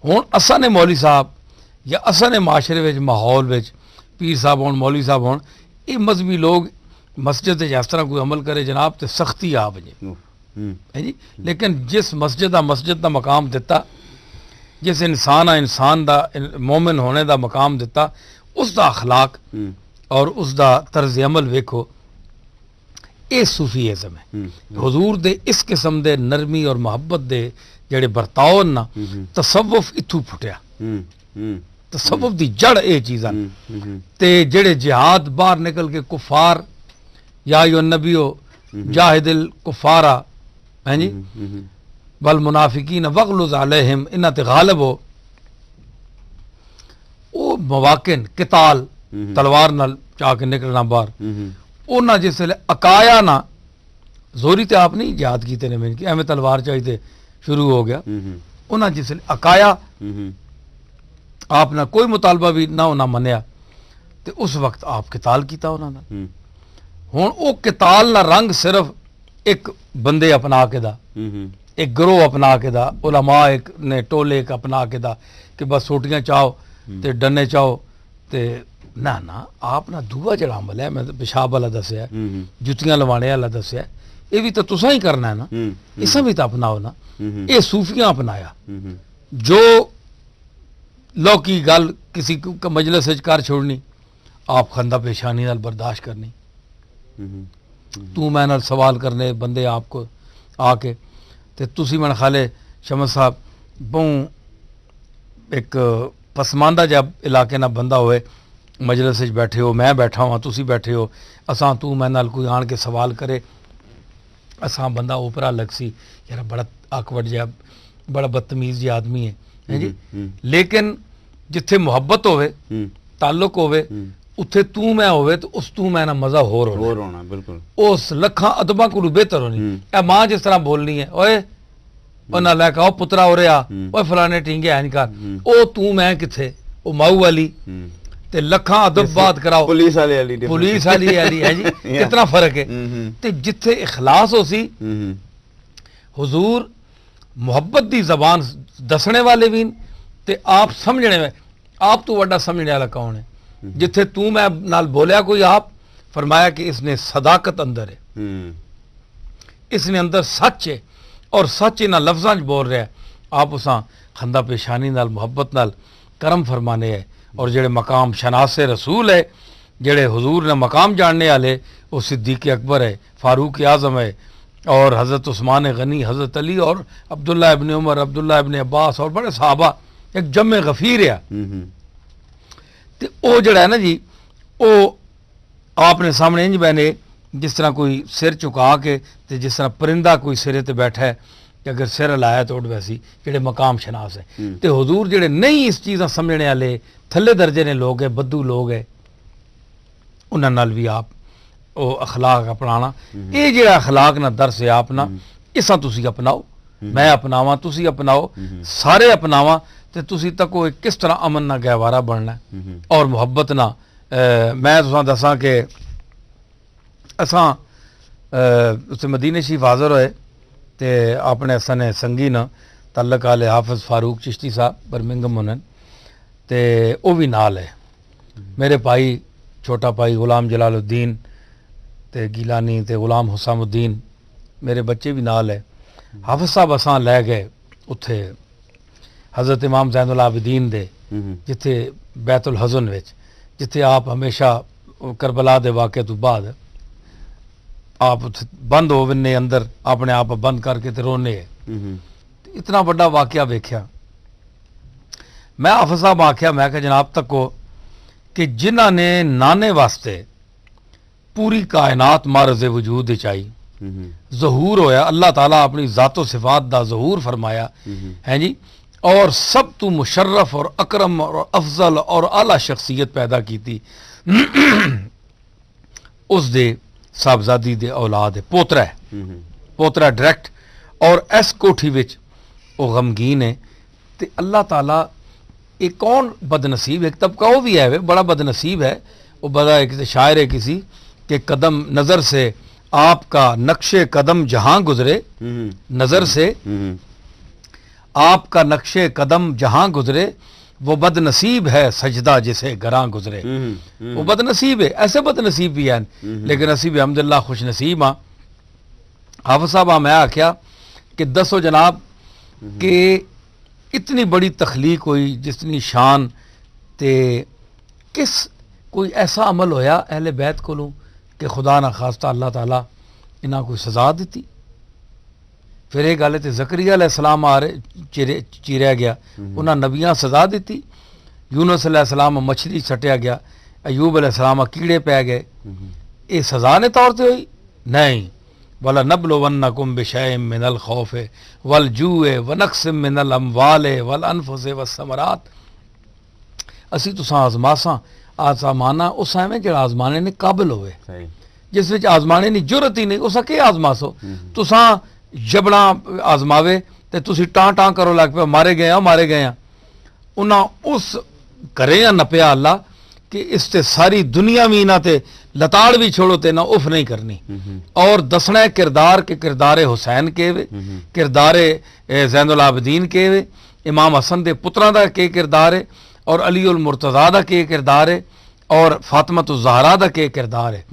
हुण असा ने मौली साहब या असा ने माशरे विच माहौल विच पीर साहब होण मौली साहब होण, ये मजहबी लोग मस्जिद इस तरह कोई अमल करे जनाब तो सख्ती आ वजे है जी। लेकिन जिस मस्जिद का मकाम दिता, जिस इंसान का मोमिन होने का मकाम दिता, उसका अखलाक और उसका तर्ज अमल वेखो, ये सूफीइज़म है। हुजूर दे इस किस्म दे नरमी और मुहब्बत दे जड़े बरताव ना, तसव्वुफ इत्थों फुटिया। तसव्वुफ दी जड़ ये चीज़ां ते जड़े जिहाद बाहर निकल के कुफार या यो नबियो जाहिदिल कुफारा हैं जी बल मुनाफिकीन वगलुज़ अलैहिम इन्हां ते गालिब हो, वो मवाकिन किताल तलवार नाल चा के निकलना बाहर, उन्हां जिसले अकाया ना जोरी ते आप नहीं जिहाद कीते ने मैंने कि एवें तलवार चाहिए शुरू हो गया। उन्हां जिसले अकाया आप ना कोई मुतालबा भी ना होना मनिया ਤੇ ਉਸ ਵਕਤ ਆਪ ਕਿਤਾਲ ਕੀਤਾ ਉਹਨਾਂ ਨਾਲ। ਹੁਣ ਉਹ ਕਿਤਾਲ ਦਾ ਰੰਗ ਸਿਰਫ ਇੱਕ ਬੰਦੇ ਅਪਣਾ ਕੇ ਦਾ, ਇੱਕ ਗਰੋਹ ਅਪਣਾ ਕੇ ਦਾ, ਉਲਮਾ ਇੱਕ ਨੇ ਟੋਲੇ ਇੱਕ ਅਪਣਾ ਕੇ ਦਾ ਕਿ ਬਸ ਸੋਟੀਆਂ ਚਾਓ ਤੇ ਡੰਨੇ ਚਾਓ ਤੇ ਨਾ ਨਾ ਆਪ ਨਾ ਦੂਆ ਜਿਹੜਾ ਅਮਲ ਹੈ, ਮੈਂ ਪਿਸ਼ਾਬ ਵਾਲਾ ਦੱਸਿਆ, ਜੁੱਤੀਆਂ ਲਵਾਣੇ ਵਾਲਾ ਦੱਸਿਆ, ਇਹ ਵੀ ਤਾਂ ਤੁਸੀਂ ਹੀ ਕਰਨਾ ਹੈ ਨਾ, ਇਸਾਂ ਵੀ ਤਾਂ ਅਪਣਾਓ ਨਾ। ਇਹ ਸੂਫੀਆਂ ਅਪਣਾਇਆ ਜੋ ਲौकी गल किसी मजलिस विच कर छोड़नी, आप खंदा पेशानी नाल बर्दाश्त करनी, तू मैं नाल सवाल करने बंदे आपको आके ते तुसी मन खाले शमस साहब बहु एक पसमानदा जब इलाके ना बंदा होए, मजलिस विच बैठे हो, मैं बैठा हुआ, तुसी बैठे हो, असां तू मैं नाल कोई आन के सवाल करे, असां बंदा ओपरा लगसी यार बड़ा आकवट जिहा, बड़ा बदतमीज जी आदमी है जी। लेकिन जिथे मुहब्बत होवे, ताल्लुक होवे, उत्थे तू मैं होवे तो उस तू मैं ना मजा होर होना बिल्कुल उस लखा अदबा को बेहतर होनी। ए मां जिस तरह बोलनी है, ओए ओ ना लैका ओ पुत्रा हो रहा, ओए फलाने टींगे है निकार, ओ तू मैं किथे, ओ माऊ वाली ते लखा अदब बात कराओ, पुलिस वाली है जी। कितना फर्क है। ते जिथे इखलास हो सी, हुजूर मुहब्बत दी जबान दसने वाले भी ते आप समझने में, आप तो वड्डा समझने वाला कौन है। जिथे तू मैं नाल बोलिया कोई, आप फरमाया कि इसने सदाकत अंदर है, इसने अंदर सच है और सच इन्हां लफ्जां च बोल रहा है। आप उसा खंदा पेशानी नाल मुहब्बत नाल करम फरमाने है। और जेड़े मकाम शनासे रसूल है, जेड़े हुजूर ने मकाम जानने वाले, वो सिद्दीक अकबर है, फारूक आज़म है और हज़रत उस्मान गनी, हज़रत अली और अब्दुल्ला इब्न उमर, अब्दुल्ला इब्न अब्बास और बड़े सहाबा, एक जम्मे गफीर है। ते ओ जड़ा है ना जी, वो आपने सामने इंज बहने जिस तरह कोई सिर झुका के ते जिस तरह परिंदा कोई सिरे ते बैठा है कि अगर सिर हिलाया तो उड़ वैसी, जेड़े मकाम शनास है। ते हुजूर जेड़े नहीं इस चीज़ां समझने वाले थल्ले दर्जे ने लोग है, बद्दू लोग है, उन्हां नाल भी आप ओ अखलाक अपनाना, ये जेड़ा अखलाक ना दर्स है आप ना, इसा तुसी अपनाओ, मैं अपनावा, तुसी अपनाओ, सारे अपनावा, ते तुसी तको किस तरह अमन ना गहवारा बनना है और मुहब्बत ना। मैं तुसां दसां कि असां उत्थे मदीने शरीफ हाज़र होए ते अपने सने संगी ना तल्लक आले हाफिज़ फारूक चिश्ती साहब बर्मिंघम उन्हनि ते वो भी नाल है, मेरे भाई छोटा भाई गुलाम जलालुद्दीन ते गिलानी ते गुलाम हुसामुद्दीन, मेरे बच्चे भी नाल है। हाफिज़ साहब असां लै गए उत्थे हज़रत इमाम ज़ैनुल आबिदीन दे जिथे बैतुल हज़न विच, जिथे आप हमेशा करबला दे वाक़े तो बाद आप बंद हो विन्ने अंदर अपने आप बंद करके ते रोने है। इतना बड़ा वाक़या वेख्या। मैं हाफिज़ साहब आख्या, मैं कहा जनाब तको कि जिन्हां ने नाने वास्ते पूरी कायनात मारज़ वजूद विच आई, ज़हूर होया, अल्लाह ताला अपनी ज़ातो सिफात दा ज़हूर फरमाया है जी, और सब तू मुशर्रफ और अकरम और अफजल और आला शख्सियत पैदा की थी, उस दे साहबजादी दे औलाद है, पोतरा है, पोतरा डायरेक्ट, और इस कोठी विच वो गमगीन है। ते अल्लाह ताला एक कौन बदनसीब, एक तबका वो भी है वे बड़ा बदनसीब है, वो बड़ा एक शायर है किसी के कदम नज़र से आपका नक्शे कदम जहां गुजरे, नज़र से आपका नक्शे कदम जहां गुजरे, वो बदनसीब है सजदा जिसे गरां गुजरे। वो बदनसीब है, ऐसे बदनसीब भी हैं, लेकिन असी भी अल्हम्दुलिल्लाह खुश नसीब हाँ। हाफिज़ साहब मैं आख्या कि दसो जनाब कि इतनी बड़ी तखलीक हुई जितनी शान, ते किस कोई ऐसा अमल होया अहले बैत कोलों कि खुदा ना खास्ता अल्लाह ताला इन्हां कोई सज़ा दी। फिर ये गल ते ज़करिया अलैहिस्सलाम आ रहे चीरिया गया, उन्हां नबियां सज़ा दी। यूनुस अलैहिस्सलाम मछली सटिया गया, अयूब अलैहिस्सलाम कीड़े पै गए, ये सज़ा ने तौर पर हुई नहीं। वला नबलुवन्नकुम बिशैइन मिनल खौफ वल जूए व नक्सिम मिनल अमवाले वल अनफुस वस्समरात, असी तुसां आजमासां आजमाना उस एवें जिहड़ा आजमाने ने काबिल होवे, जिस विच आजमाने दी जरूरत ही नहीं, उसा के आजमासो। तुसां जबड़ा आजमावे ते तुसी टां टां करो लग पे मारे गए मारे गए। उन्हां उस करे नपया अल्लाह कि इस ते सारी दुनिया भी इन्हां ते लताड़ भी छोड़ो ते ना उफ नहीं करनी। और दसना है किरदार के किरदारे हुसैन के वे, किरदारे ज़ैनुल आबदीन के वे, इमाम हसन दे पुत्रां दा के किरदार है, और अली उल मुर्तज़ा दा के किरदार है, और फातिमा ज़हरा दा के किरदार है।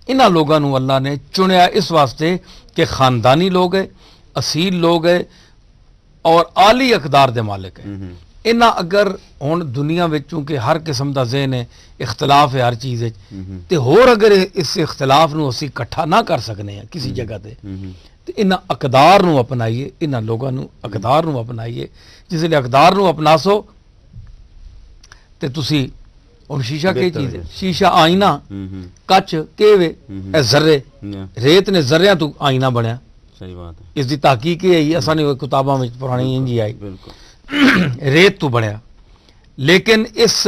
इन्हां लोगों नूं अल्लाह ने चुनिया इस वास्ते कि खानदानी लोग है, असील लोग है और आली अकदार दे मालिक है। इन्हां अगर हुण दुनिया विच चूंकि हर किस्म दा ज़हन है, इख्तलाफ है हर चीज़ विच, ते होर अगर इस इख्तलाफ नूं असीं इकट्ठा ना कर सकने हैं किसी जगह ते इन्हां अकदार नूं अपनाइए, इन्हां लोगों नूं अकदार नूं अपनाइए। जिसले अकदार नूं अपनासो ते तुसीं हुण शीशा की चीज़ है, शीशा आईना, कच केवे ए जर्रे, रेत ने जर्रियां तों आईना बनया। सही बात है। इसकी तहकीक ये आई, असां ने किताबां में पुरानी इंजी आई, रेत तो बनया। लेकिन इस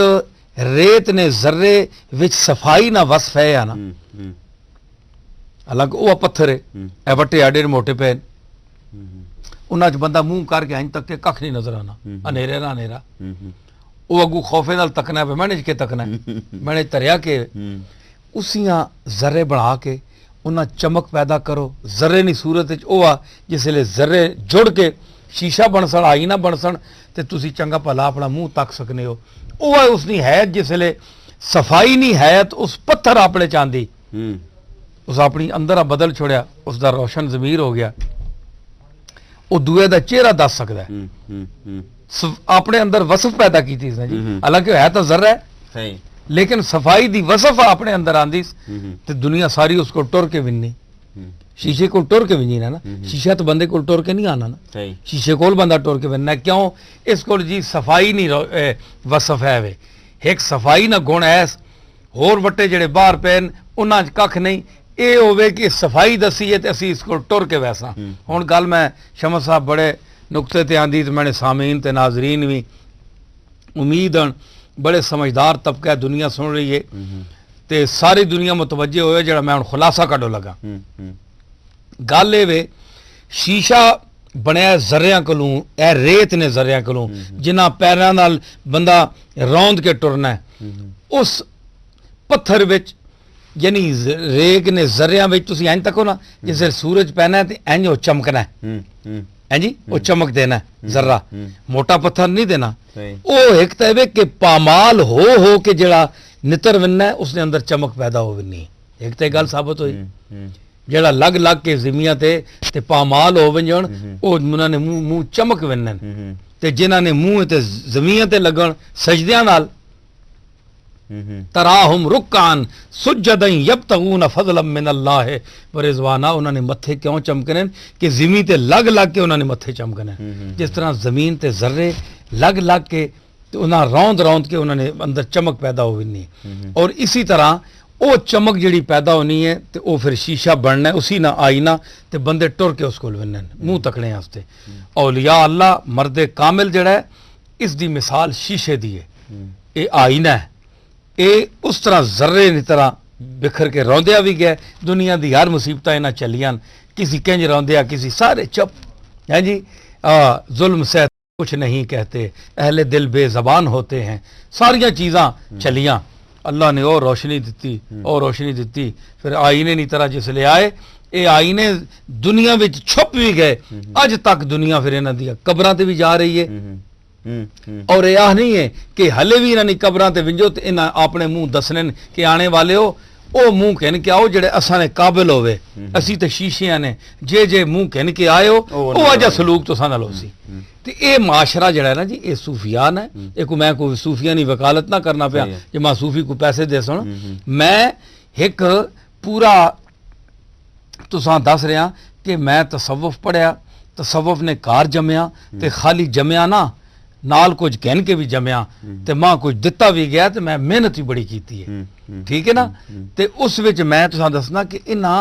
रेत ने जर्रे विच सफाई ना वसफ है ना, हालांकि वह पत्थर है, ए वट्टे आडे मोटे पैन, उन्हां च बंदा मूंह करके अंज तक के कख नहीं नजर आना, अनेरे ना अनेरा। वो अगू खौफे नाल तकना पे मैंने के तकना मैंने तरया के उसियां जर्रे बना के उन्हां चमक पैदा करो। जर्रे नी सूरत विच ओ आ जिसले जर्रे जुड़ के शीशा बनसन, आईना बनसन, ते तुसी चंगा भला अपना मुंह तक सकने हो। ओ है उसनी हैत जिसले सफाई नहीं है तो उस पत्थर अपने चांदी उस अपनी अंदर आ बदल छोड़िया, उसका रोशन जमीर हो गया, वो दूए का चेहरा दस सकता है। अपने अंदर वसफ पैदा की थी जी, हालांकि है तो जर्रा है, लेकिन सफाई दी वसफ अपने अंदर आंदी ते दुनिया सारी उसको टुर के विननी। शीशे को टुर के विनी ना, शीशा तो बंदे को टुर के नहीं आना ना, शीशे को बंदा टुर के विनना। क्यों? इसको जी सफाई नहीं वसफ है वे, एक सफाई ना गुण है, होर वट्टे जेड़े बाहर पैन उन्हां च कख नहीं। ये होवे कि सफाई दसी है तो असी इसको टुर के वैसा। हुण गल मैं शमस साहब बड़े नुकते ते आंदी तो मैंने सामीन ते नाजरीन भी उम्मीद हन बड़े समझदार तबका दुनिया सुन रही है ते सारी दुनिया मुतवज्जे होए जेड़ा मैं हुण खुलासा कड्डो लगा। गल ये वे शीशा बनया जर्रियां कोलों, ए रेत ने जर्रियां कोलों जिन्हां पैरां नाल बंदा रौंद के टुरना है, उस पत्थर विच यानी रेग ने जर्रियां विच तुसीं इंज तको ना जिसे सूरज पैना है ते इंज ओ चमकना है जी, वो चमक देना है जर्रा, मोटा पत्थर नहीं देना। वो एक तवे के पामाल हो के जेड़ा नितर विनना है उसने अंदर चमक पैदा हो विनी। एक तो गल साबित हुई जेड़ा लग लग के जिमियां ते पामाल हो वंजण ओ उन्होंने मुंह चमक विनन ते जिन्हां ने मुंह ते जमीन ते लगन सजदियां नाल तराहुम रुकान सुज्जदन यब्तगून फज़लन मिन अल्लाह व रिज़वाना। उन्होंने मत्थे क्यों चमकने कि ज़मीन ते लग लग के उन्होंने मत्थे चमकने, जिस तरह ज़मीन ते जर्रे लग लग के उन्हें रौंद रौंद के उन्होंने अंदर चमक पैदा हो गई। और इसी तरह वो चमक जिहड़ी पैदा होनी है तो वो फिर शीशा बनना है, उसी ना आईना ते बंदे टुर के उसको विनन मुंह तकने वास्ते। औलिया अल्लाह मर्दे कामिल जिहड़ा है इसकी मिसाल शीशे दी है, ये आईना है, ये उस तरह जर्रे की तरह बिखर के रौंदिया भी गया। दुनिया की हर मुसीबत इन्हें चलियां, किसी कंज रौंदिया, किसी सारे चुप है जी, जुल्म से कुछ नहीं कहते, अहले दिल बेजबान होते हैं, सारिया चीज़ां चलियां। अल्लाह ने और रोशनी दी और रोशनी दी, फिर आईने की तरह जिसले आए ये आईने दुनिया में छुप भी गए। अज तक दुनिया फिर इन्हां दी कबरां ते भी जा रही है और यह नहीं है कि हले भी इन्होंने कबरां ते विंजो तो इन्हें अपने मुंह दसने कि आने वाले हो ओ मुंह कहन के आओ जेड़े असां ने काबिल होवे, असी तो शीशियां ने जे मुंह कहन के आए हो ओ अजा सलूक तो नाल हो सी। ते ये माशरा जड़ा है ना जी, ये सूफियान है। ये को मैं कोई सूफिया की वकालत ना करना पाया जे मैं सूफी को पैसे दे सुन, मैं एक पूरा तुसां दस रहा कि मैं तसव्वुफ पढ़िया, तसव्वुफ ने कार जमया ते खाली जमया ना नाल कुछ कहन के भी जमया ते मां कुछ दिता भी गया ते मैं मेहनत भी बड़ी की है, ठीक है ना। ते उस विच मैं तुसां दसना कि इन्हां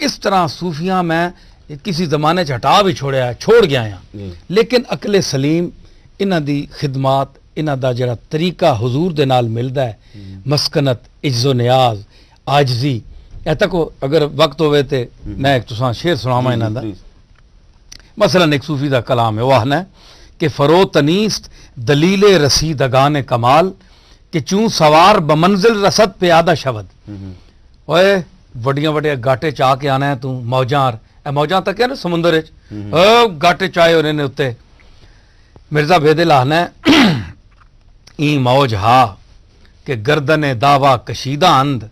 इस तरह सूफियां मैं किसी जमाने च हटा भी छोड़ गया हाँ, लेकिन अकले सलीम इन्हां दी खिदमात, इन्हां दा जिहड़ा तरीका हुजूर दे नाल मिलदा है, मस्कनत, इज्जो नियाज, आजजी, ए तक अगर वक्त होवे ते मैं एक तुसां शेर सुनावां इन्हां दा। मसलन एक सूफी दा कलाम है, वो आखना है कि फरो तनीस्त दलीले रसीदगान कमाल कि चूं सवार बमंजिल रसद प्यादा शब्द ओए वड्डियां वड्डियां गाटे चा के आना है तू मौजां तक है ना समुंदर गाटे चाए होने ने उत्ते मिर्जा बेदिल आना ई मौज हा कि गर्दने दावा कशीदा अंद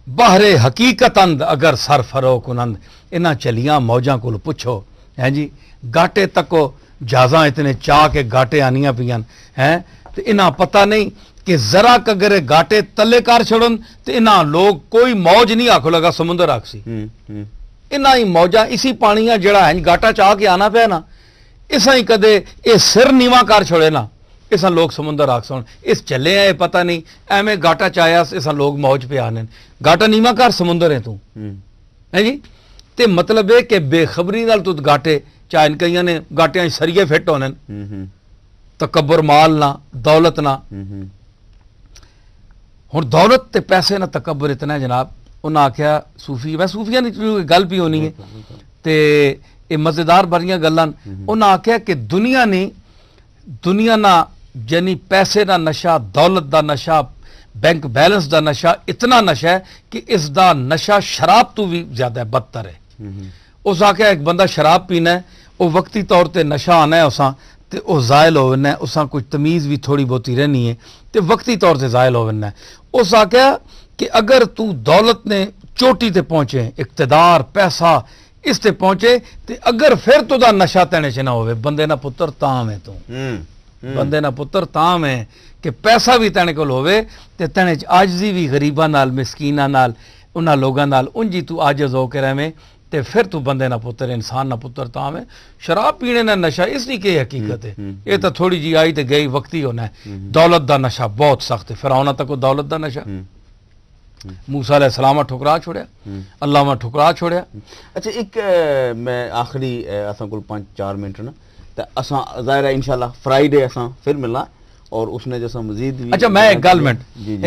बाहरे हकीकत अंद अगर सर फरो कुनंद इन्हां चलियां मौजां को पुछो हैं जी गाटे तको जहाज़ां इतने चाह के गाटे आनियां पियां हैं तो इन्हां पता नहीं कि जरा कगर गाटे तले कर छोड़न तो इन्हां लोग कोई मौज नहीं आखो लगा समुंदर आखसी इन्हां ही मौजा इसी पानियां जड़ा है गाटा चाह के आना पे ना इसा ही कदे ये सिर नीवा कर छोड़े ना इसा लोग समुंदर आख सुन इस चले है पता नहीं एवें गाटा चाया इसा लोग मौज पे आने गाटा नीवा कर समुंदर है तू है जी ते मतलब है कि बेखबरी नाल तू गाटे चाहे कई ने गाटियां सरिये फिट होने तकबर माल ना दौलत ना हुण दौलत ते पैसे ना तकबर इतना है जनाब उन्हें आख्या सूफी मैं सूफिया की गल भी होनी है ते ये मजेदार बड़ियां गल्लां उन्हें आख्या कि दुनिया ना यानी पैसे का नशा दौलत का नशा बैंक बैलेंस का नशा इतना नशा है कि इसका नशा शराब तो भी ज्यादा है बदतर है उस आख्या एक बंदा शराब पीना है वो वक्ती तौर पर नशा आना है उसा ते वह जायल होना है उसा कुछ तमीज़ भी थोड़ी बहुती रहनी है तो वक्ती तौर पर जायल होना है उस आख्या कि अगर तू दौलत ने चोटी ते पहुंचे इकतदार पैसा इस ते पहुंचे ते अगर फिर तुदा नशा तेने च ना होवे बंदे ना पुत्र ताम है तू बंदे ना पुत्र ताम है कि पैसा भी तेने कोल होवे ते तेने च आजजी भी गरीबां नाल मिसकीनां नाल उन्हां लोगां नाल उंजी तू आजिज़ हो के रहे ते फिर तू बंदे ना पुत्र इंसान ना पुत्र ताम है शराब पीने ना नशा इसकी की हकीकत है ये तो थोड़ी जी आई ते गई वक्ती होना है दौलत का नशा बहुत सख्त है फिरौना तक दौलत का नशा मूसा अलैहिस्सलाम ठुकरा छोड़िया अल्लाह ठुकरा छोड़िया अच्छा एक मैं आखिरी असां को 5-4 मिनट ना तो असां ज़ाहिर है इंशाल्लाह फ्राइडे असां फिर मिलना और उसने जैसा मजीद भी अच्छा मैं एक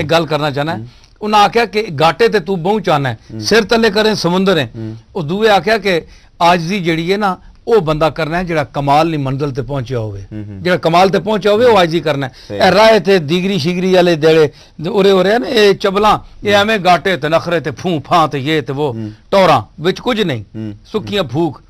गल करना चाहना है उन्हें आख्या कि गाटे ते तू बहु चाहना है सिर तले करें समुंदर है वो दूए आख्या कि आजजी जड़ी है ना वो बंदा करना है जरा कमाल नहीं मंजिल ते पहुंचा होवे जरा कमाल ते पहुंचा होवे वो आजी करना है राह ते दीगरी शिगरी वाले देड़े उरे हो रहे ने ये चबला ये एवें गाटे ते नखरे ते फूं फां ते ये ते वो टोरा विच कुछ नहीं सुक्कियां फूक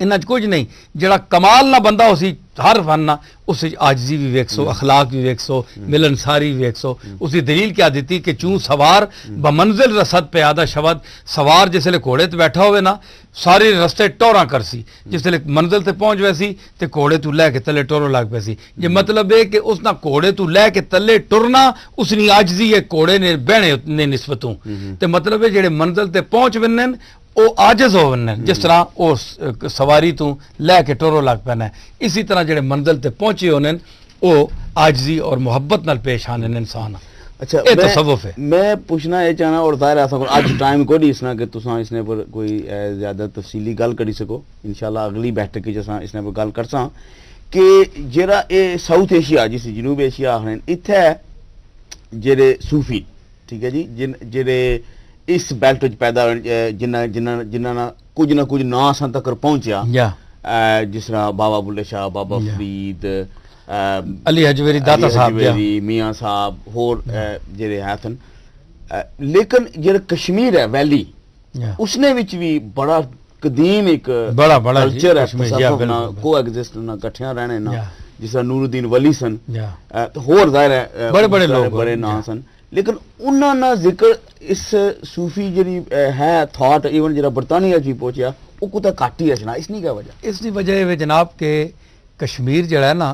इन्ना कुछ नहीं जरा कमाल ना बंदा उसी हर फन ना उस आजजी भी वेखसो अखलाक भी वेखसो मिलनसारी भी वेखसो उसकी दलील क्या दी कि चूं सवार बमंजिल रसद प्यादा शब्द सवार जिसले घोड़े ते बैठा होवे ना सारे रस्ते टोरा करसी जिसले मंजिल ते पहुंच वैसी ते घोड़े तू लैके तले टोरो लग पैसी ये मतलब है कि उसना घोड़े तू लैके तले टुरना उसनी आजजी है घोड़े ने बहने ने निस्बतों ते मतलब है जेड़े मंजिल ते पहुंच वने वो आजिज़ हो वने जिस तरह वो सवारी तू लैके टोरो लग पैना है इसी तरह जेड़े मंजिल ते पहुंचे होने वो आजिज़ी और मुहब्बत नाल पेश आने इंसान अच्छा ये तसव्वुफ है मैं पूछना ये चाहना और ज़ाहिर है आज टाइम को नहीं इसना कि तुसां इसने पर कोई ज़्यादा तफसीली गल करी सको इंशाल्लाह अगली बैठक की जैसा इसने पर गल करसा कि जेड़ा ये साउथ एशिया जिसे जनूब एशिया आखने इत्थे जेड़े सूफी ठीक है जी जेड़े इस बेल्ट पैदा जिन्ना कुछ ना कुछ ना असां तक पहुंचा जिस तरह बाबा बुल्ले शाह बाबा फरीद अली हजवेरी दाता साहब मियां साहब होर जेड़े है लेकिन जेड़ा कश्मीर है वैली उसने विच भी बड़ा कदीम एक बड़ा कल्चर है को एग्जिस्ट ना कट्ठियां रहने ना जिस तरह नूरुद्दीन वली सन होर जाहिर है बड़े लोग बड़े ना सन लेकिन उन्होंने जिक्र इस सूफी जी है थॉट इवन जरा बरतानिया जी पहुंचा वो कुछ घट ही रचना इसकी क्या वजह इसकी वजह है जनाब के कश्मीर जड़ा है ना